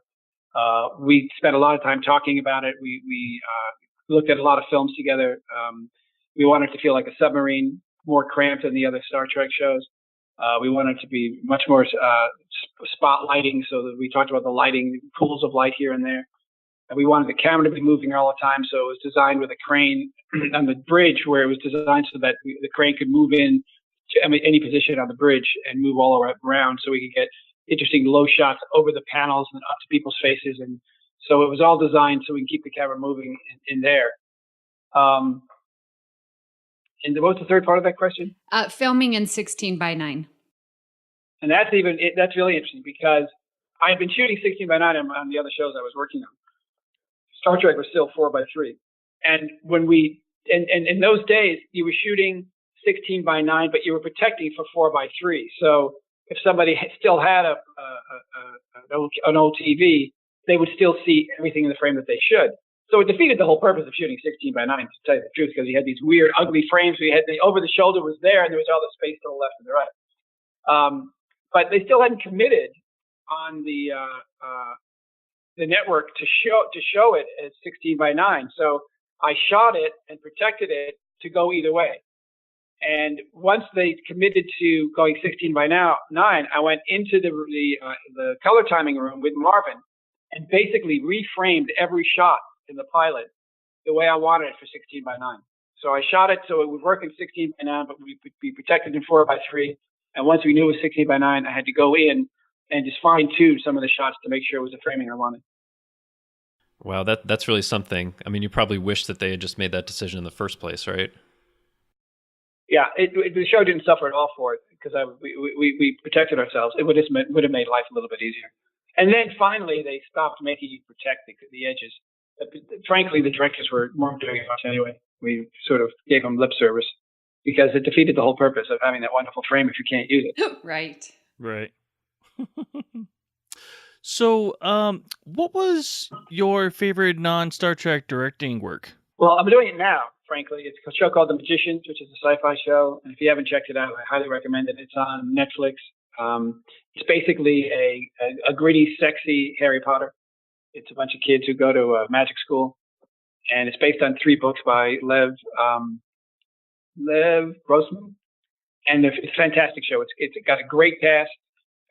We spent a lot of time talking about it. We looked at a lot of films together. We wanted to feel like a submarine, more cramped than the other Star Trek shows. We wanted to be much more spotlighting, so that we talked about the lighting, pools of light here and there. And we wanted the camera to be moving all the time, so it was designed with a crane on the bridge, where it was designed so that the crane could move in to any position on the bridge and move all around, so we could get interesting low shots over the panels and up to people's faces. And so it was all designed so we can keep the camera moving in there. And what was the third part of that question? Filming in 16:9. And that's really interesting because I've been shooting 16:9 on the other shows I was working on. Star Trek was still 4:3. And when and in those days, you were shooting 16:9, but you were protecting for 4:3. So if somebody still had an old TV, they would still see everything in the frame that they should. So it defeated the whole purpose of shooting 16:9, to tell you the truth, because you had these weird, ugly frames. We had the over the shoulder was there, and there was all the space to the left and the right. But they still hadn't committed on the network to show it as 16:9. So I shot it and protected it to go either way. And once they committed to going 16 by 9, I went into the color timing room with Marvin and basically reframed every shot in the pilot the way I wanted it for 16 by 9. So I shot it so it would work in 16 by 9, but we would be protected in 4 by 3. And once we knew it was 16 by 9, I had to go in and just fine tune some of the shots to make sure it was the framing I wanted. Wow, that's really something. I mean, you probably wish that they had just made that decision in the first place, right? Yeah, the show didn't suffer at all for it because we protected ourselves. It would have made life a little bit easier. And then finally, they stopped making you protect the edges. Frankly, the directors weren't doing it much anyway. We sort of gave them lip service because it defeated the whole purpose of having that wonderful frame if you can't use it. Right. Right. So, what was your favorite non-Star Trek directing work? Well, I'm doing it now, frankly. It's a show called The Magicians, which is a sci-fi show. And if you haven't checked it out, I highly recommend it. It's on Netflix. It's basically a gritty, sexy Harry Potter. It's a bunch of kids who go to a magic school. And it's based on 3 books by Lev Grossman. And it's a fantastic show. It's got a great cast,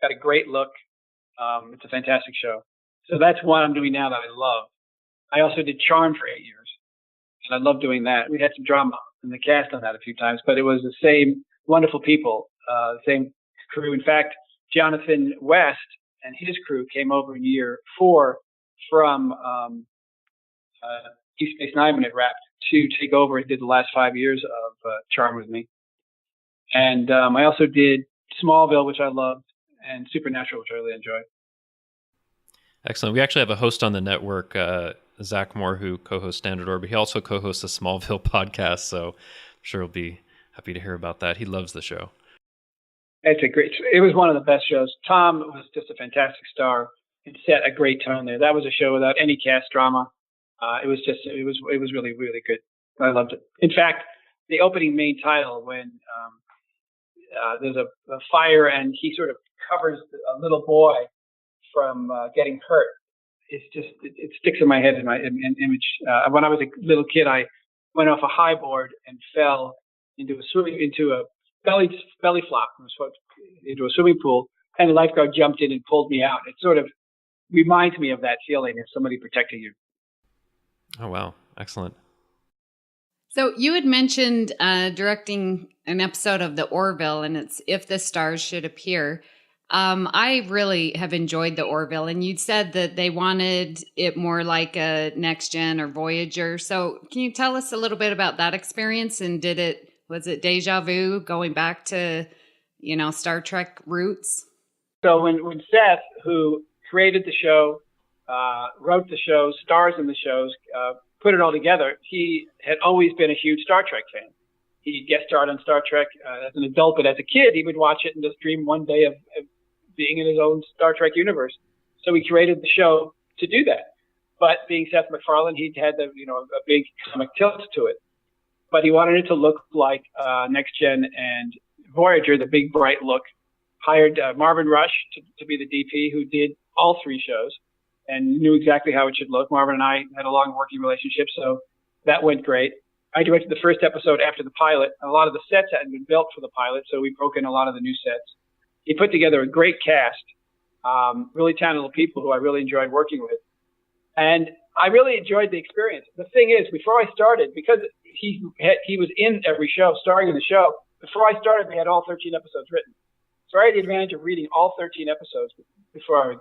got a great look. It's a fantastic show. So that's one I'm doing now that I love. I also did Charm for 8 years, and I love doing that. We had some drama in the cast on that a few times, but it was the same wonderful people, the same crew. In fact, Jonathan West and his crew came over in year 4 from Deep Space Nine when it wrapped to take over and did the last 5 years of Charm with me. And I also did Smallville, which I loved, and Supernatural, which I really enjoyed. Excellent. We actually have a host on the network, Zach Moore, who co-hosts Standard Orbit. He also co-hosts the Smallville podcast, so I'm sure he'll be happy to hear about that. He loves the show. It was one of the best shows. Tom was just a fantastic star and set a great tone there. That was a show without any cast drama. It was really, really good. I loved it. In fact, the opening main title, when there's a fire and he sort of covers a little boy from getting hurt. It sticks in my head in my image. When I was a little kid, I went off a high board and fell into a belly flop into a swimming pool, and the lifeguard jumped in and pulled me out. It sort of reminds me of that feeling of somebody protecting you. Oh, wow. Excellent. So you had mentioned directing an episode of The Orville, and it's If the Stars Should Appear. I really have enjoyed The Orville, and you'd said that they wanted it more like a Next Gen or Voyager. So can you tell us a little bit about that experience? And was it deja vu going back to, Star Trek roots? So when Seth, who created the show, wrote the shows, stars in the shows, put it all together, he had always been a huge Star Trek fan. He guest starred on Star Trek as an adult, but as a kid, he would watch it and just dream one day of being in his own Star Trek universe. So he created the show to do that. But being Seth MacFarlane, he had a big comic tilt to it. But he wanted it to look like Next Gen and Voyager, the big bright look. Hired Marvin Rush to be the DP, who did all 3 shows and knew exactly how it should look. Marvin and I had a long working relationship, so that went great. I directed the first episode after the pilot. A lot of the sets hadn't been built for the pilot, so we broke in a lot of the new sets. He put together a great cast, really talented people who I really enjoyed working with. And I really enjoyed the experience. The thing is, before I started, because he was in every show, starring in the show, before I started, they had all 13 episodes written. So I had the advantage of reading all 13 episodes before I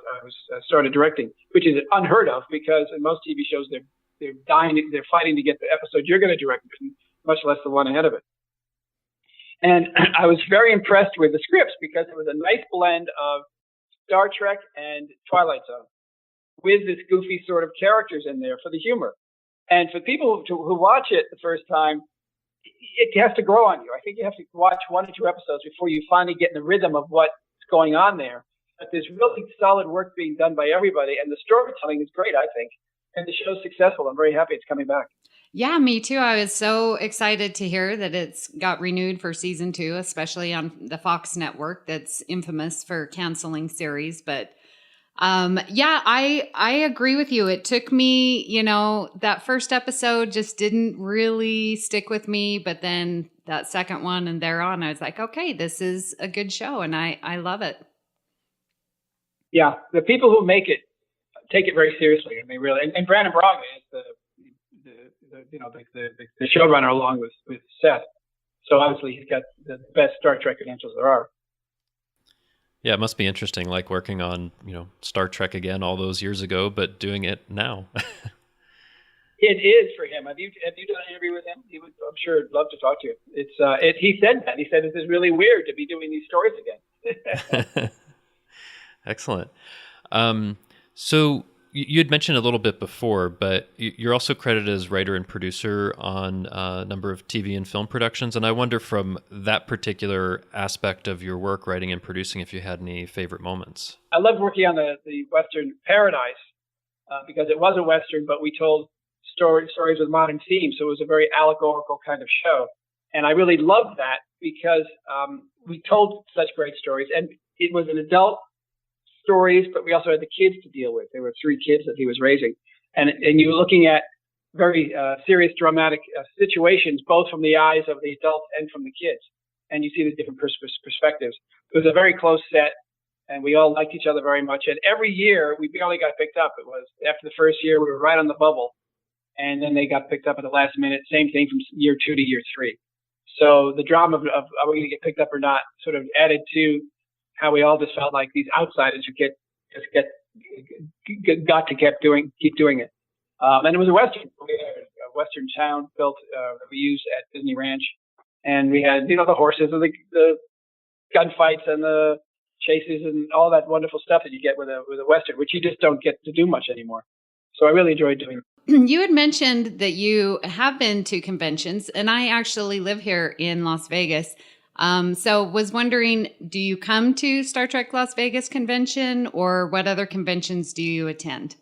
started directing, which is unheard of because in most TV shows, they're fighting to get the episode you're going to direct, much less the one ahead of it. And I was very impressed with the scripts because it was a nice blend of Star Trek and Twilight Zone with this goofy sort of characters in there for the humor. And for people who watch it the first time, it has to grow on you. I think you have to watch 1 or 2 episodes before you finally get in the rhythm of what's going on there. But there's really solid work being done by everybody, and the storytelling is great, I think. And the show's successful. I'm very happy it's coming back. Yeah, me too. I was so excited to hear that it's got renewed for season 2, especially on the Fox network that's infamous for canceling series. But Yeah, I agree with you. It took me, that first episode just didn't really stick with me, but then that second one and thereon, I was like, okay, this is a good show, and I love it. Yeah, the people who make it take it very seriously, and they really. And Brandon Braga is the showrunner along with Seth. So obviously he's got the best Star Trek credentials there are. Yeah, it must be interesting, like working on, Star Trek again all those years ago, but doing it now. It is for him. Have you done an interview with him? He would, I'm sure, love to talk to you. He said that. He said this is really weird to be doing these stories again. Excellent. So you had mentioned a little bit before, but you're also credited as writer and producer on a number of TV and film productions. And I wonder, from that particular aspect of your work, writing and producing, if you had any favorite moments. I loved working on the Western Paradise because it was a Western, but we told stories with modern themes. So it was a very allegorical kind of show. And I really loved that because we told such great stories. And it was an adult stories, but we also had the kids to deal with. There were 3 kids that he was raising. And you were looking at very serious, dramatic situations, both from the eyes of the adults and from the kids. And you see the different perspectives. It was a very close set, and we all liked each other very much. And every year, we barely got picked up. It was after the first year, we were right on the bubble. And then they got picked up at the last minute. Same thing from year 2 to year 3. So the drama of are we going to get picked up or not sort of added to how we all just felt like these outsiders who got to keep doing it. And it was a Western. We had a Western town built that we used at Disney Ranch. And we had, the horses and the gunfights and the chases and all that wonderful stuff that you get with a Western, which you just don't get to do much anymore. So I really enjoyed doing it. You had mentioned that you have been to conventions, and I actually live here in Las Vegas. So was wondering, do you come to Star Trek Las Vegas convention, or what other conventions do you attend?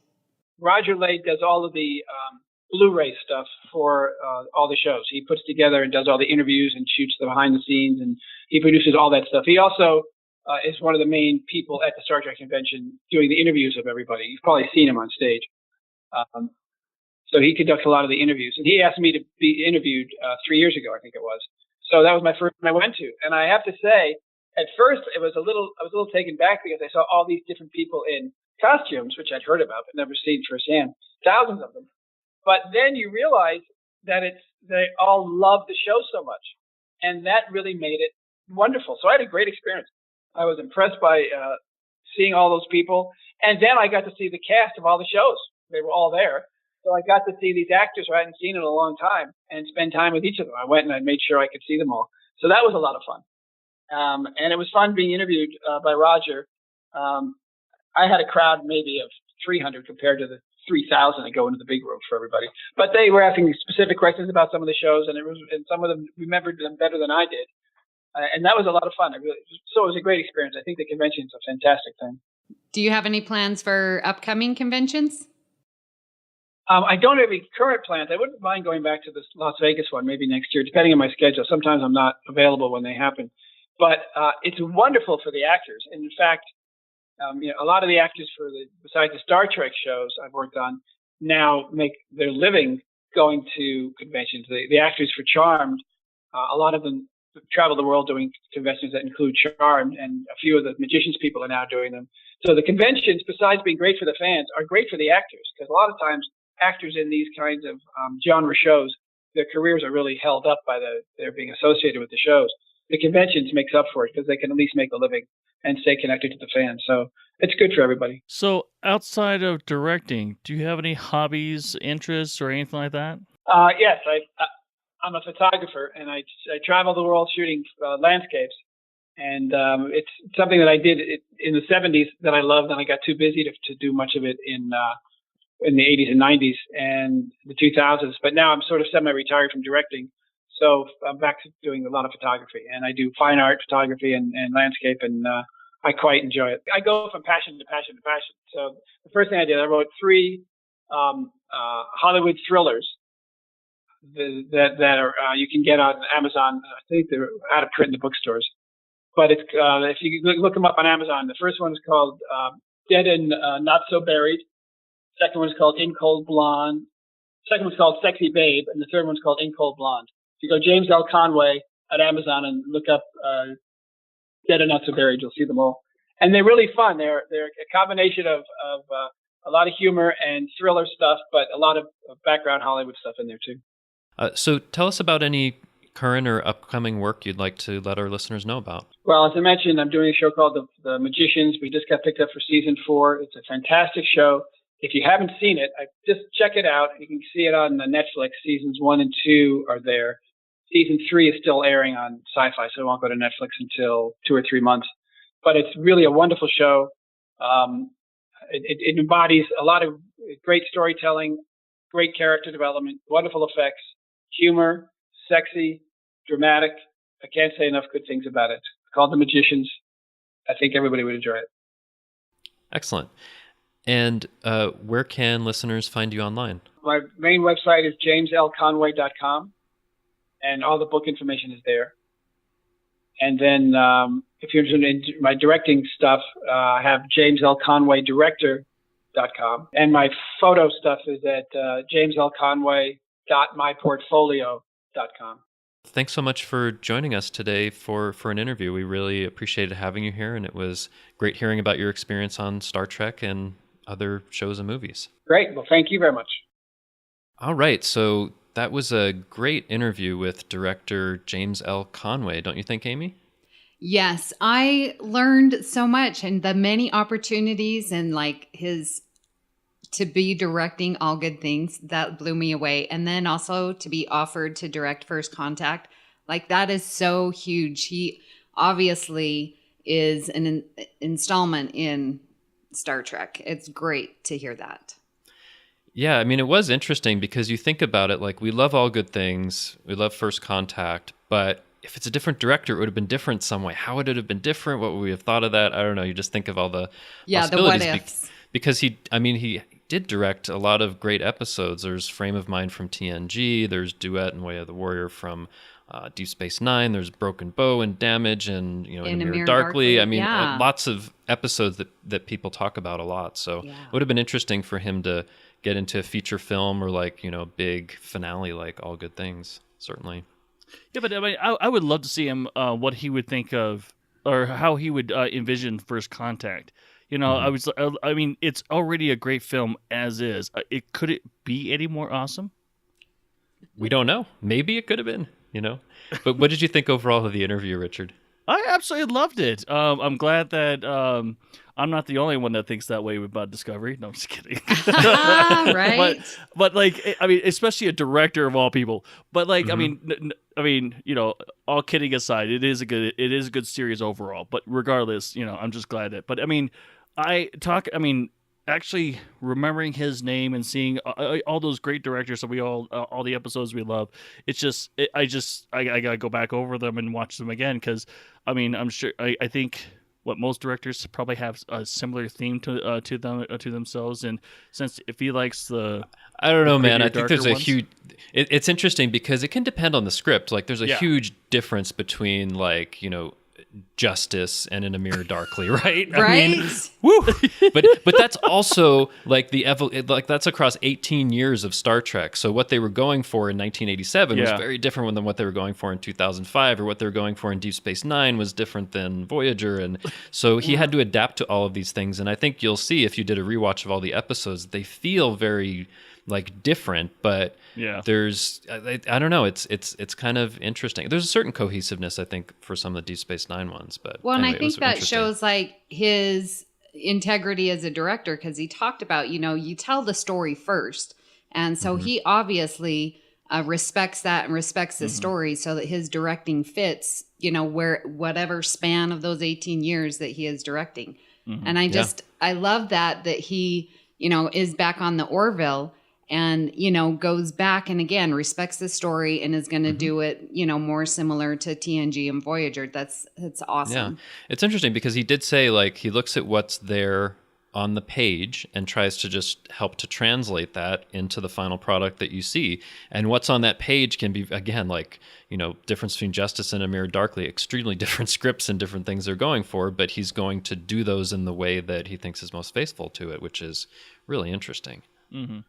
Roger Lade does all of the Blu-ray stuff for all the shows. He puts together and does all the interviews and shoots the behind the scenes, and he produces all that stuff. He also is one of the main people at the Star Trek convention doing the interviews of everybody. You've probably seen him on stage. So he conducts a lot of the interviews, and he asked me to be interviewed 3 years ago, I think it was. So that was my first one I went to. And I have to say, at first I was a little taken back because I saw all these different people in costumes, which I'd heard about but never seen firsthand, thousands of them. But then you realize that they all love the show so much. And that really made it wonderful. So I had a great experience. I was impressed by seeing all those people. And then I got to see the cast of all the shows. They were all there. So I got to see these actors who I hadn't seen in a long time and spend time with each of them. I went and I made sure I could see them all. So that was a lot of fun. And it was fun being interviewed by Roger. I had a crowd maybe of 300 compared to the 3,000 that go into the big room for everybody. But they were asking specific questions about some of the shows, and some of them remembered them better than I did. And that was a lot of fun. So it was a great experience. I think the convention's a fantastic thing. Do you have any plans for upcoming conventions? I don't have any current plans. I wouldn't mind going back to this Las Vegas one maybe next year, depending on my schedule. Sometimes I'm not available when they happen. But it's wonderful for the actors. And in fact, a lot of the actors besides the Star Trek shows I've worked on now make their living going to conventions. The actors for Charmed, a lot of them travel the world doing conventions that include Charmed, and a few of the Magicians people are now doing them. So the conventions, besides being great for the fans, are great for the actors, because a lot of times actors in these kinds of genre shows, their careers are really held up by their being associated with the shows. The conventions makes up for it because they can at least make a living and stay connected to the fans. So it's good for everybody. So outside of directing, do you have any hobbies, interests, or anything like that? Yes, I'm a photographer, and I travel the world shooting landscapes. And it's something that I did in the 70s that I loved, and I got too busy to do much of it in the 80s and 90s and the 2000s. But now I'm sort of semi-retired from directing. So I'm back to doing a lot of photography, and I do fine art photography and landscape, and I quite enjoy it. I go from passion to passion to passion. So the first thing I did, I wrote 3 Hollywood thrillers that are you can get on Amazon. I think they're out of print in the bookstores, but it's if you look them up on Amazon. The first one is called Dead and Not So Buried. Second one's called In Cold Blonde. Second one's called Sexy Babe, and the third one's called In Cold Blonde. If you go James L. Conway at Amazon and look up Dead and Not So Buried, you'll see them all. And they're really fun. They're a combination of a lot of humor and thriller stuff, but a lot of background Hollywood stuff in there too. So tell us about any current or upcoming work you'd like to let our listeners know about. Well, as I mentioned, I'm doing a show called The Magicians. We just got picked up for season 4. It's a fantastic show. If you haven't seen it, just check it out. You can see it on Netflix. Seasons 1 and 2 are there. Season 3 is still airing on Sci-Fi, so it won't go to Netflix until 2 or 3 months. But it's really a wonderful show. It embodies a lot of great storytelling, great character development, wonderful effects, humor, sexy, dramatic. I can't say enough good things about it. It's called The Magicians. I think everybody would enjoy it. Excellent. And where can listeners find you online? My main website is jameslconway.com, and all the book information is there. And then if you're interested in my directing stuff, I have jameslconwaydirector.com. And my photo stuff is at jameslconway.myportfolio.com. Thanks so much for joining us today for an interview. We really appreciated having you here, and it was great hearing about your experience on Star Trek and other shows and movies. Great. Well, thank you very much. All right. So that was a great interview with director James L. Conway, don't you think, Amy? Yes, I learned so much, and the many opportunities and like his to be directing All Good Things, that blew me away. And then also to be offered to direct First Contact, like that is so huge. He obviously is an installment in Star Trek. It's great to hear that. Yeah, I mean, it was interesting because you think about it, like we love All Good Things, we love First Contact, but if it's a different director, it would have been different some way. How would it have been different? What would we have thought of that? I don't know. You just think of all the possibilities. The what ifs. Because he did direct a lot of great episodes. There's Frame of Mind from TNG. There's Duet and Way of the Warrior from Deep Space Nine. There's Broken Bow and Damage and In a Mirror Darkly. I mean, lots of episodes that people talk about a lot. So it would have been interesting for him to get into a feature film or big finale like All Good Things. Certainly. Yeah, but I mean, I would love to see him what he would think of or how he would envision First Contact. I mean, it's already a great film as is. Could it be any more awesome? We don't know. Maybe it could have been, But what did you think overall of the interview, Richard? I absolutely loved it. I'm glad that I'm not the only one that thinks that way about Discovery. No, I'm just kidding. Right. But I mean, especially a director of all people. But I mean, all kidding aside, it is a good series overall. But regardless, I'm just glad that. But I mean, actually remembering his name and seeing all those great directors that we all the episodes we love, it's just I gotta go back over them and watch them again because I mean I'm sure I think what most directors probably have a similar theme to themselves, and since if he likes I don't know, man. I think there's ones. huge. It's interesting because it can depend on the script. Like there's a huge difference between Justice and In a Mirror Darkly, right? Right. I mean, woo. But that's also that's across 18 years of Star Trek. So what they were going for in 1987 was very different than what they were going for in 2005, or what they were going for in Deep Space Nine was different than Voyager, and so he had to adapt to all of these things. And I think you'll see if you did a rewatch of all the episodes, they feel very different, but there's I don't know, it's kind of interesting. There's a certain cohesiveness, I think, for some of the Deep Space Nine ones, but anyway, and I think that shows his integrity as a director, because he talked about you tell the story first, and so he obviously respects that and respects the story, so that his directing fits where whatever span of those 18 years that he is directing. And I love that he is back on the Orville and, goes back and again, respects the story and is going to do it, more similar to TNG and Voyager. That's awesome. Yeah. It's interesting because he did say he looks at what's there on the page and tries to just help to translate that into the final product that you see. And what's on that page can be, again, like, difference between Justice and Amir Darkly, extremely different scripts and different things they're going for, but he's going to do those in the way that he thinks is most faithful to it, which is really interesting. Mm-hmm.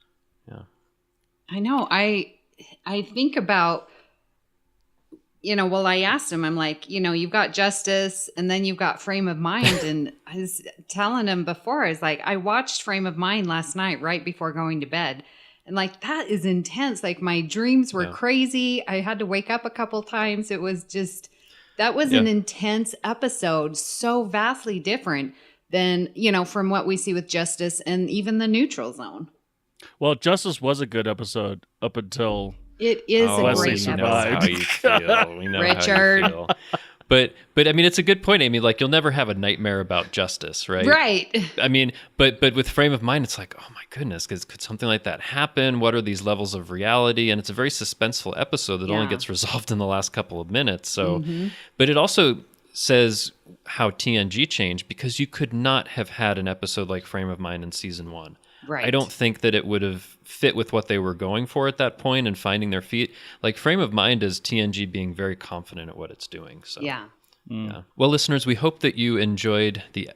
Yeah. I know. I think about, I asked him, I'm like, you've got Justice and then you've got Frame of Mind. And I was telling him before, I was like, I watched Frame of Mind last night right before going to bed. And like, that is intense. Like my dreams were crazy. I had to wake up a couple times. It was just, that was an intense episode. So vastly different than, from what we see with Justice and even the Neutral Zone. Well, Justice was a good episode up until it is a great survived. How you feel. We know Richard. how you feel. But I mean, it's a good point, Amy. Like, you'll never have a nightmare about Justice, right? Right. I mean, but with Frame of Mind, it's like, oh my goodness, could something like that happen? What are these levels of reality? And it's a very suspenseful episode that only gets resolved in the last couple of minutes. So, but it also says how TNG changed, because you could not have had an episode like Frame of Mind in season 1. Right. I don't think that it would have fit with what they were going for at that point and finding their feet. Like, Frame of Mind is TNG being very confident at what it's doing. So yeah. Yeah. Well, listeners, we hope that you enjoyed the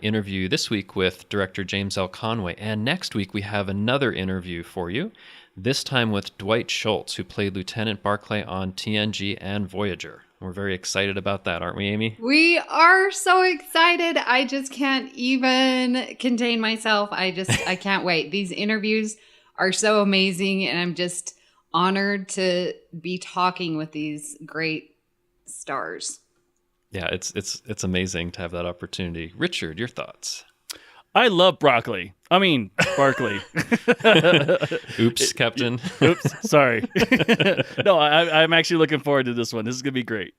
interview this week with director James L. Conway. And next week, we have another interview for you, this time with Dwight Schultz, who played Lieutenant Barclay on TNG and Voyager. We're very excited about that, aren't we, Amy? We are so excited. I just can't even contain myself. I can't wait. These interviews are so amazing, and I'm just honored to be talking with these great stars. Yeah, it's amazing to have that opportunity. Richard, your thoughts? I love broccoli. I mean, Barkley. Oops, Captain. Oops, sorry. No, I'm actually looking forward to this one. This is going to be great.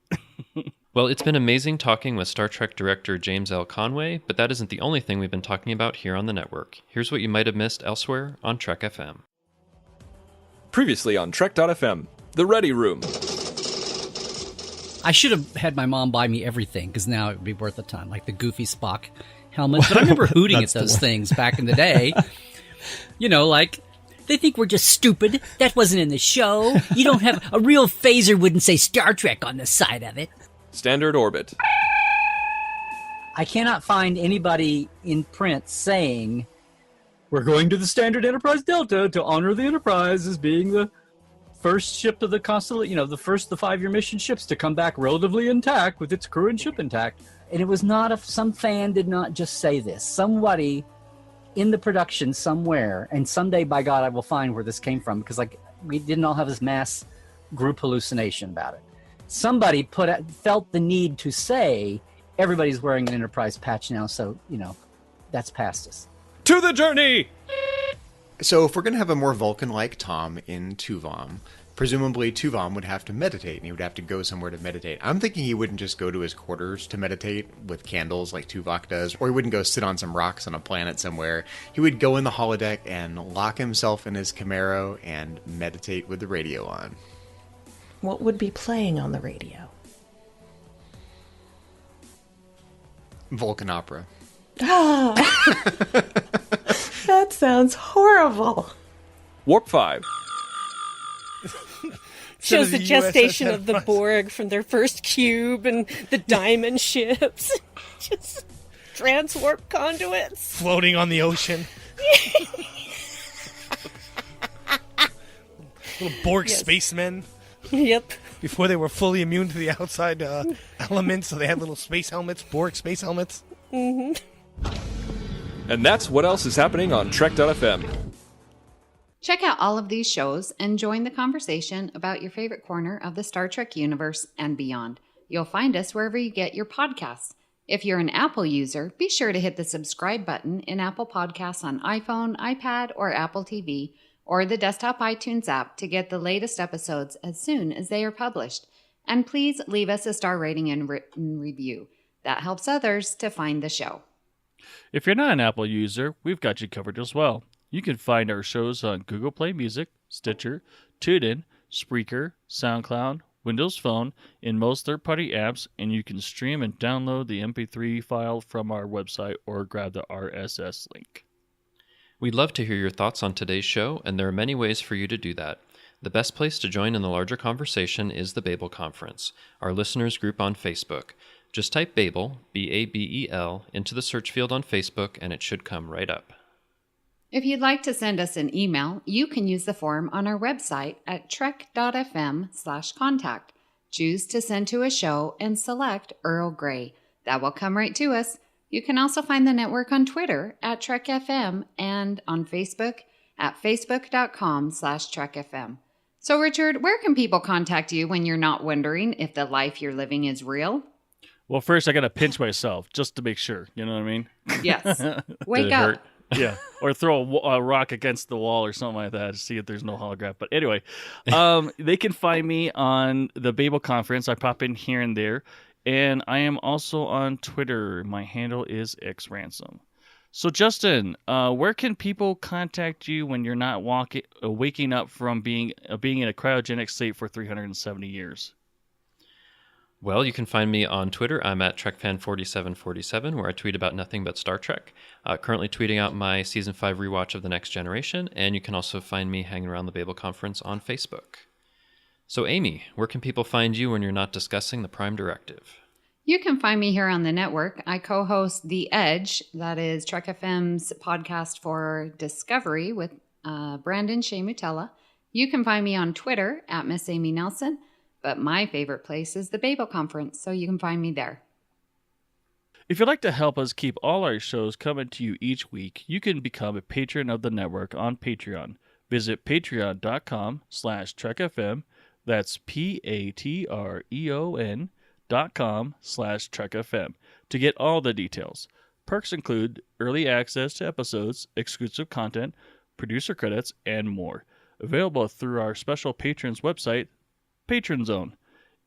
Well, it's been amazing talking with Star Trek director James L. Conway, but that isn't the only thing we've been talking about here on the network. Here's what you might have missed elsewhere on Trek FM. Previously on Trek.fm, The Ready Room. I should have had my mom buy me everything, because now it would be worth a ton, like the Goofy Spock helmet. But I remember hooting at those things back in the day. Like, they think we're just stupid. That wasn't in the show. You don't have... A real phaser wouldn't say Star Trek on the side of it. Standard Orbit. I cannot find anybody in print saying, we're going to the Standard Enterprise Delta to honor the Enterprise as being the first ship of the constellation, the 5-year mission ships to come back relatively intact with its crew and ship intact. And it was not some fan did not just say this. Somebody in the production somewhere, and someday, by God, I will find where this came from, because we didn't all have this mass group hallucination about it. Somebody felt the need to say, everybody's wearing an Enterprise patch now, so, that's past us. To the journey! So if we're going to have a more Vulcan-like Tom in Tuvam, presumably Tuvam would have to meditate, and he would have to go somewhere to meditate. I'm thinking he wouldn't just go to his quarters to meditate with candles like Tuvok does, or he wouldn't go sit on some rocks on a planet somewhere. He would go in the holodeck and lock himself in his Camaro and meditate with the radio on. What would be playing on the radio? Vulcan opera. That sounds horrible. Warp 5. Shows the gestation of the Borg from their first cube and the diamond ships. Just transwarp conduits. Floating on the ocean. Little Borg spacemen. Yep. Before they were fully immune to the outside elements, so they had little space helmets, Borg space helmets. Mm-hmm. And that's what else is happening on Trek.fm. Check out all of these shows and join the conversation about your favorite corner of the Star Trek universe and beyond. You'll find us wherever you get your podcasts. If you're an Apple user, be sure to hit the subscribe button in Apple Podcasts on iPhone, iPad, or Apple TV, or the desktop iTunes app to get the latest episodes as soon as they are published. And please leave us a star rating and written review. That helps others to find the show. If you're not an Apple user, we've got you covered as well. You can find our shows on Google Play Music, Stitcher, TuneIn, Spreaker, SoundCloud, Windows Phone, in most third-party apps, and you can stream and download the MP3 file from our website or grab the RSS link. We'd love to hear your thoughts on today's show, and there are many ways for you to do that. The best place to join in the larger conversation is the Babel Conference, our listeners group on Facebook. Just type Babel, B-A-B-E-L, into the search field on Facebook, and it should come right up. If you'd like to send us an email, you can use the form on our website at trek.fm/contact. Choose to send to a show and select Earl Grey. That will come right to us. You can also find the network on Twitter at TrekFM and on Facebook at facebook.com/TrekFM. So, Richard, where can people contact you when you're not wondering if the life you're living is real? Well, first I got to pinch myself just to make sure. You know what I mean? Yes. Did Wake it up. hurt? Yeah, or throw a rock against the wall or something like that to see if there's no holograph. But anyway, they can find me on the Babel Conference. I pop in here and there. And I am also on Twitter. My handle is xransom. So, Justin, where can people contact you when you're not waking up from being in a cryogenic state for 370 years? Well, you can find me on Twitter. I'm at TrekFan4747, where I tweet about nothing but Star Trek. Currently tweeting out my Season 5 rewatch of The Next Generation, and you can also find me hanging around the Babel Conference on Facebook. So, Amy, where can people find you when you're not discussing the Prime Directive? You can find me here on the network. I co-host The Edge, that is Trek FM's podcast for Discovery with Brandon Shea Mutella. You can find me on Twitter at Miss Amy Nelson. But my favorite place is the Babel Conference, so you can find me there. If you'd like to help us keep all our shows coming to you each week, you can become a patron of the network on Patreon. Visit patreon.com/TrekFM. That's patreon.com/TrekFM to get all the details. Perks include early access to episodes, exclusive content, producer credits, and more. Available through our special patrons website, Patron Zone.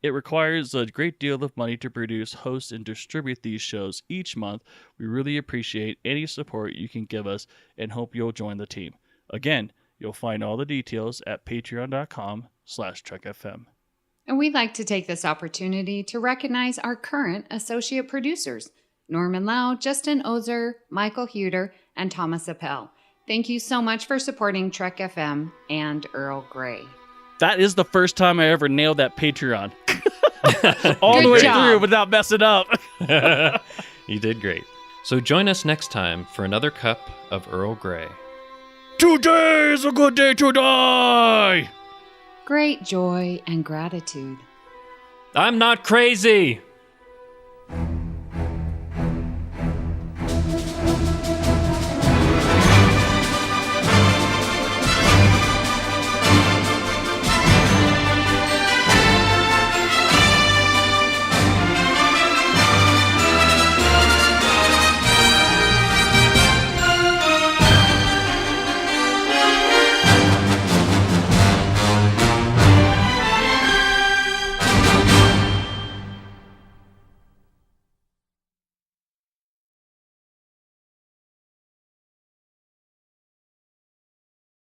It requires a great deal of money to produce, host, and distribute these shows each month. We really appreciate any support you can give us and hope you'll join the team. Again, you'll find all the details at patreon.com/TrekFM. And we'd like to take this opportunity to recognize our current associate producers, Norman Lau, Justin Ozer, Michael Huter, and Thomas Appel. Thank you so much for supporting Trek FM and Earl Grey. That is the first time I ever nailed that Patreon. All Good the way job. through without messing up. You did great. So join us next time for another cup of Earl Grey. Today is a good day to die! Great joy and gratitude. I'm not crazy!